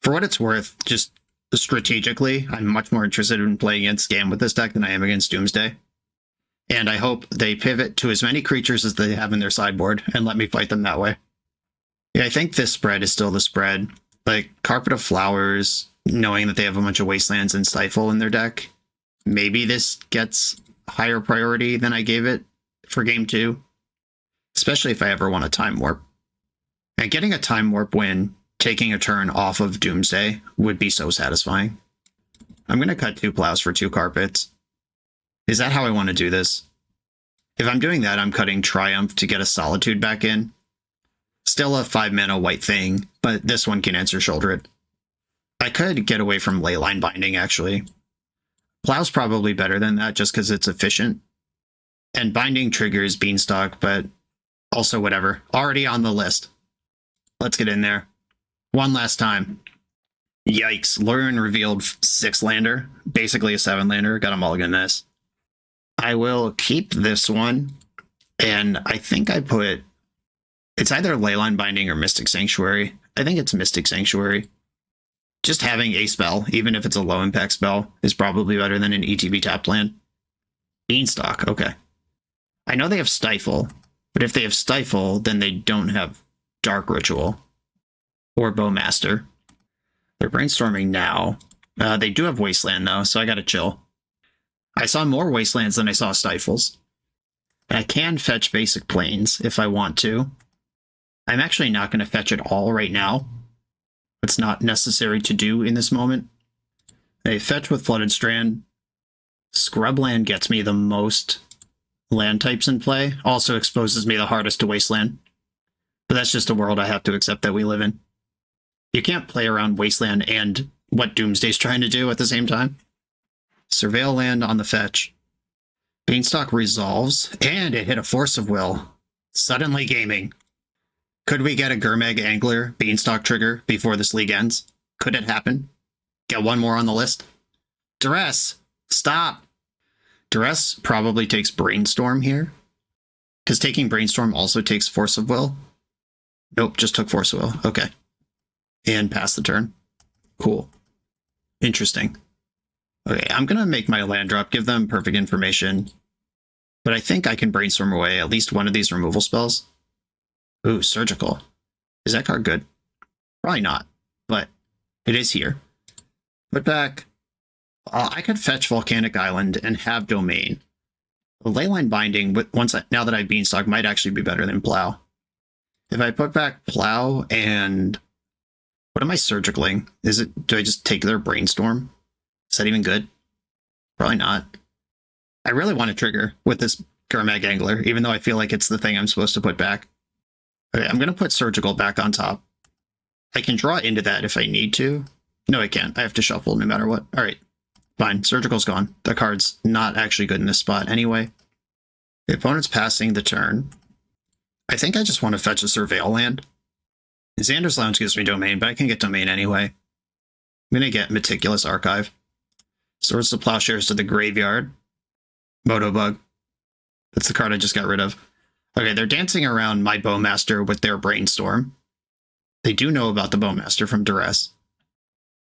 For what it's worth, just strategically, I'm much more interested in playing against Scam with this deck than I am against Doomsday. And I hope they pivot to as many creatures as they have in their sideboard and let me fight them that way. Yeah, I think this spread is still the spread. Like, Carpet of Flowers, knowing that they have a bunch of Wastelands and Stifle in their deck. Maybe this gets higher priority than I gave it for game 2. Especially if I ever want a Time Warp. And getting a Time Warp win, taking a turn off of Doomsday, would be so satisfying. I'm going to cut 2 Plows for 2 Carpets. Is that how I want to do this? If I'm doing that, I'm cutting Triumph to get a Solitude back in. Still a 5-mana white thing, but this one can answer Shieldred. I could get away from Leyline Binding, actually. Plow's probably better than that, just because it's efficient. And Binding triggers Beanstalk, but also whatever. Already on the list. Let's get in there. One last time. Yikes. Yorion revealed 6-lander. Basically a 7-lander. Got a mulligan this. I will keep this one. And I think I put... It's either Leyline Binding or Mystic Sanctuary. I think it's Mystic Sanctuary. Just having a spell, even if it's a low-impact spell, is probably better than an ETB tap land. Beanstalk, okay. I know they have Stifle, but if they have Stifle, then they don't have Dark Ritual or Bowmaster. They're brainstorming now. They do have Wasteland, though, so I gotta chill. I saw more Wastelands than I saw Stifles. I can fetch basic planes if I want to. I'm actually not going to fetch it all right now. It's not necessary to do in this moment. I fetch with Flooded Strand. Scrubland gets me the most land types in play. Also exposes me the hardest to Wasteland. But that's just a world I have to accept that we live in. You can't play around Wasteland and what Doomsday's trying to do at the same time. Surveil land on the fetch. Beanstalk resolves, and it hit a Force of Will. Suddenly gaming. Could we get a Gurmag Angler Beanstalk trigger before this league ends? Could it happen? Get one more on the list? Duress! Stop! Duress probably takes Brainstorm here. Because taking Brainstorm also takes Force of Will. Nope, just took Force of Will. Okay. And pass the turn. Cool. Interesting. Okay, I'm going to make my land drop, give them perfect information. But I think I can Brainstorm away at least one of these removal spells. Ooh, Surgical. Is that card good? Probably not, but it is here. Put back. I could fetch Volcanic Island and have Domain. Leyline Binding, now that I have Beanstalk, might actually be better than Plow. If I put back Plow and... What am I surgicaling? Do I just take their Brainstorm? Is that even good? Probably not. I really want to trigger with this Gurmag Angler, even though I feel like it's the thing I'm supposed to put back. Okay, I'm going to put Surgical back on top. I can draw into that if I need to. No, I can't. I have to shuffle no matter what. All right, fine. Surgical's gone. The card's not actually good in this spot anyway. The opponent's passing the turn. I think I just want to fetch a Surveil land. Xander's Lounge gives me Domain, but I can get Domain anyway. I'm going to get Meticulous Archive. Swords to Plowshares to the graveyard. Motobug. That's the card I just got rid of. Okay, they're dancing around my Bowmaster with their Brainstorm. They do know about the Bowmaster from Duress.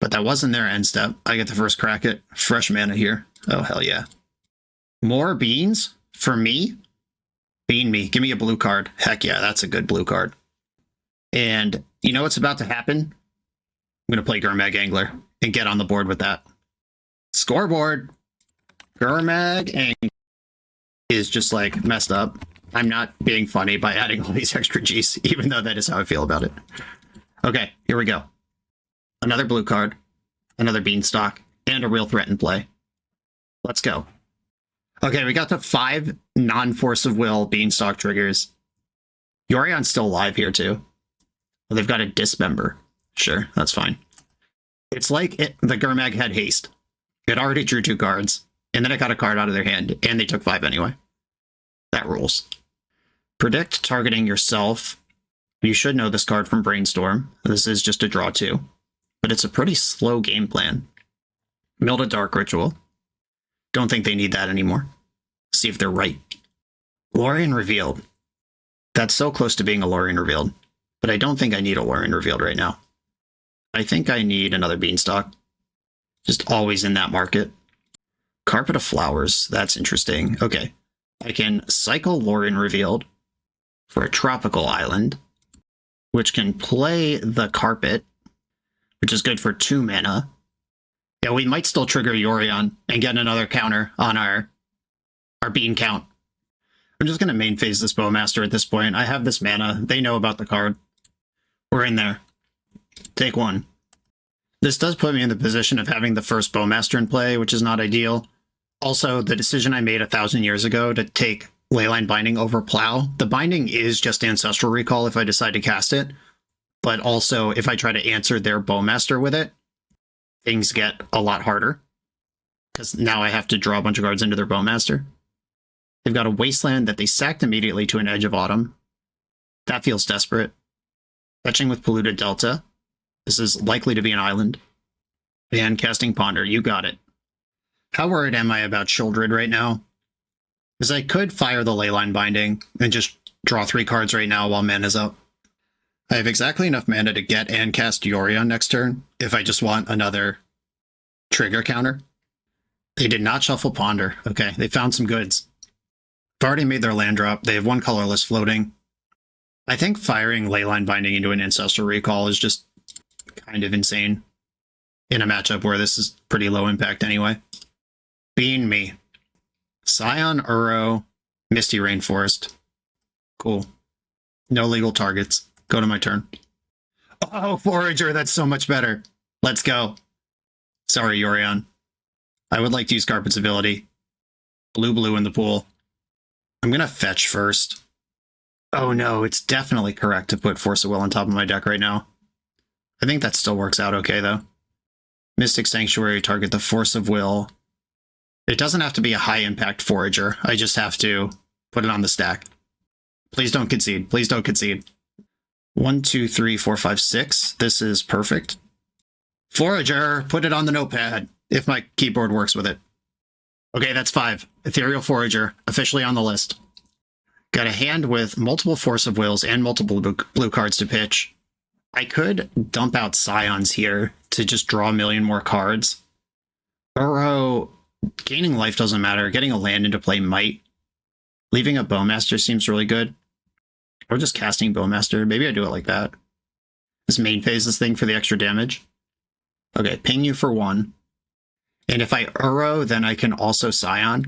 But that wasn't their end step. I get the first crack at fresh mana here. Oh, hell yeah. More beans? For me? Bean me. Give me a blue card. Heck yeah, that's a good blue card. And you know what's about to happen? I'm going to play Gurmag Angler and get on the board with that. Scoreboard! Gurmag Angler is just like messed up. I'm not being funny by adding all these extra G's, even though that is how I feel about it. Okay, here we go. Another blue card, another Beanstalk, and a real threat in play. Let's go. Okay, we got the 5 non-Force of Will Beanstalk triggers. Yorion's still alive here, too. Well, they've got a Dismember. Sure, that's fine. It's like the Gurmag had haste. It already drew 2 cards, and then it got a card out of their hand, and they took 5 anyway. That rules. Predict targeting yourself. You should know this card from Brainstorm. This is just a draw 2, but it's a pretty slow game plan. Milled Dark Ritual. Don't think they need that anymore. See if they're right. Yorion Revealed. That's so close to being a Yorion Revealed, but I don't think I need a Yorion Revealed right now. I think I need another Beanstalk. Just always in that market. Carpet of Flowers. That's interesting. Okay. I can cycle Yorion Revealed for a tropical island, which can play the Carpet, which is good for 2 mana. Yeah, we might still trigger Yorion and get another counter on our bean count. I'm just going to main phase this Bowmaster at this point. I have this mana. They know about the card. We're in there. Take 1. This does put me in the position of having the first Bowmaster in play, which is not ideal. Also, the decision I made 1,000 years ago to take Leyline Binding over Plow. The Binding is just Ancestral Recall if I decide to cast it, but also if I try to answer their Bowmaster with it, things get a lot harder, because now I have to draw a bunch of cards into their Bowmaster. They've got a Wasteland that they sacked immediately to an Edge of Autumn. That feels desperate. Fetching with Polluted Delta. This is likely to be an island. And casting Ponder, you got it. How worried am I about Sheoldred right now? Because I could fire the Leyline Binding and just draw 3 cards right now while mana's up. I have exactly enough mana to get and cast Yorion next turn if I just want another trigger counter. They did not shuffle Ponder. Okay, they found some goods. They've already made their land drop. They have 1 colorless floating. I think firing Leyline Binding into an Ancestral Recall is just kind of insane in a matchup where this is pretty low impact anyway. Bean me. Scion, Uro, Misty Rainforest. Cool. No legal targets. Go to my turn. Oh, Forager, that's so much better. Let's go. Sorry, Yorion. I would like to use Carpet's ability. Blue in the pool. I'm going to fetch first. Oh no, it's definitely correct to put Force of Will on top of my deck right now. I think that still works out okay, though. Mystic Sanctuary, target the Force of Will. It doesn't have to be a high-impact Forager. I just have to put it on the stack. Please don't concede. Please don't concede. 1, 2, 3, 4, 5, 6. This is perfect. Forager, put it on the notepad, if my keyboard works with it. Okay, that's 5. Ethereal Forager, officially on the list. Got a hand with multiple Force of Wills and multiple blue cards to pitch. I could dump out Scions here to just draw a million more cards. Uro, gaining life doesn't matter. Getting a land into play might. Leaving a Bowmaster seems really good. Or just casting Bowmaster. Maybe I do it like that. Just main phase this thing for the extra damage. Okay, ping you for 1. And if I Uro, then I can also Scion.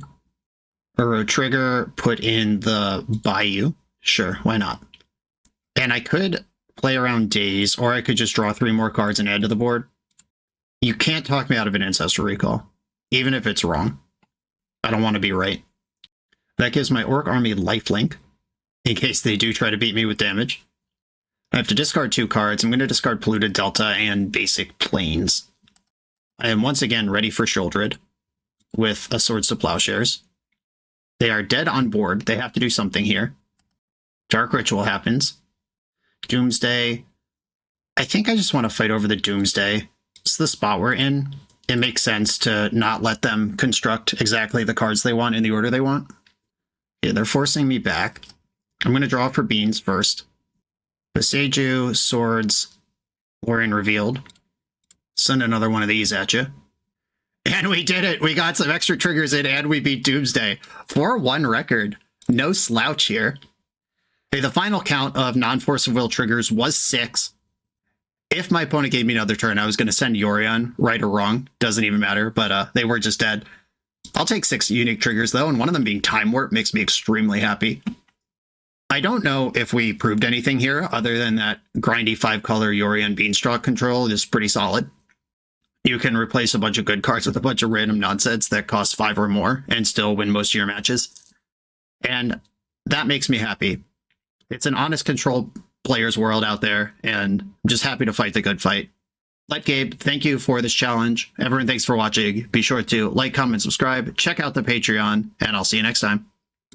Uro trigger, put in the Bayou. Sure, why not? And I could play around Daze, or I could just draw 3 more cards and add to the board. You can't talk me out of an Ancestral Recall, even if it's wrong. I don't want to be right. That gives my Orc Army lifelink, in case they do try to beat me with damage. I have to discard 2 cards. I'm going to discard Polluted Delta and Basic Plains. I am once again ready for Sheoldred with a Swords to Plowshares. They are dead on board. They have to do something here. Dark Ritual happens. Doomsday. I think I just want to fight over the Doomsday. It's the spot we're in. It makes sense to not let them construct exactly the cards they want in the order they want. Yeah, they're forcing me back. I'm going to draw for Beans first. Boseiju, Swords, Yorion Revealed. Send another one of these at you. And we did it! We got some extra triggers in and we beat Doomsday. 4-1 record. No slouch here. Hey, the final count of non-Force of Will triggers was 6. If my opponent gave me another turn, I was going to send Yorion, right or wrong. Doesn't even matter, but they were just dead. I'll take 6 unique triggers, though, and one of them being Time Warp makes me extremely happy. I don't know if we proved anything here, other than that grindy 5-color Yorion Beanstalk control is pretty solid. You can replace a bunch of good cards with a bunch of random nonsense that costs 5 or more and still win most of your matches. And that makes me happy. It's an honest control player's world out there, and I'm just happy to fight the good fight. Let Gabe, thank you for this challenge. Everyone, thanks for watching. Be sure to like, comment, subscribe, check out the Patreon, and I'll see you next time.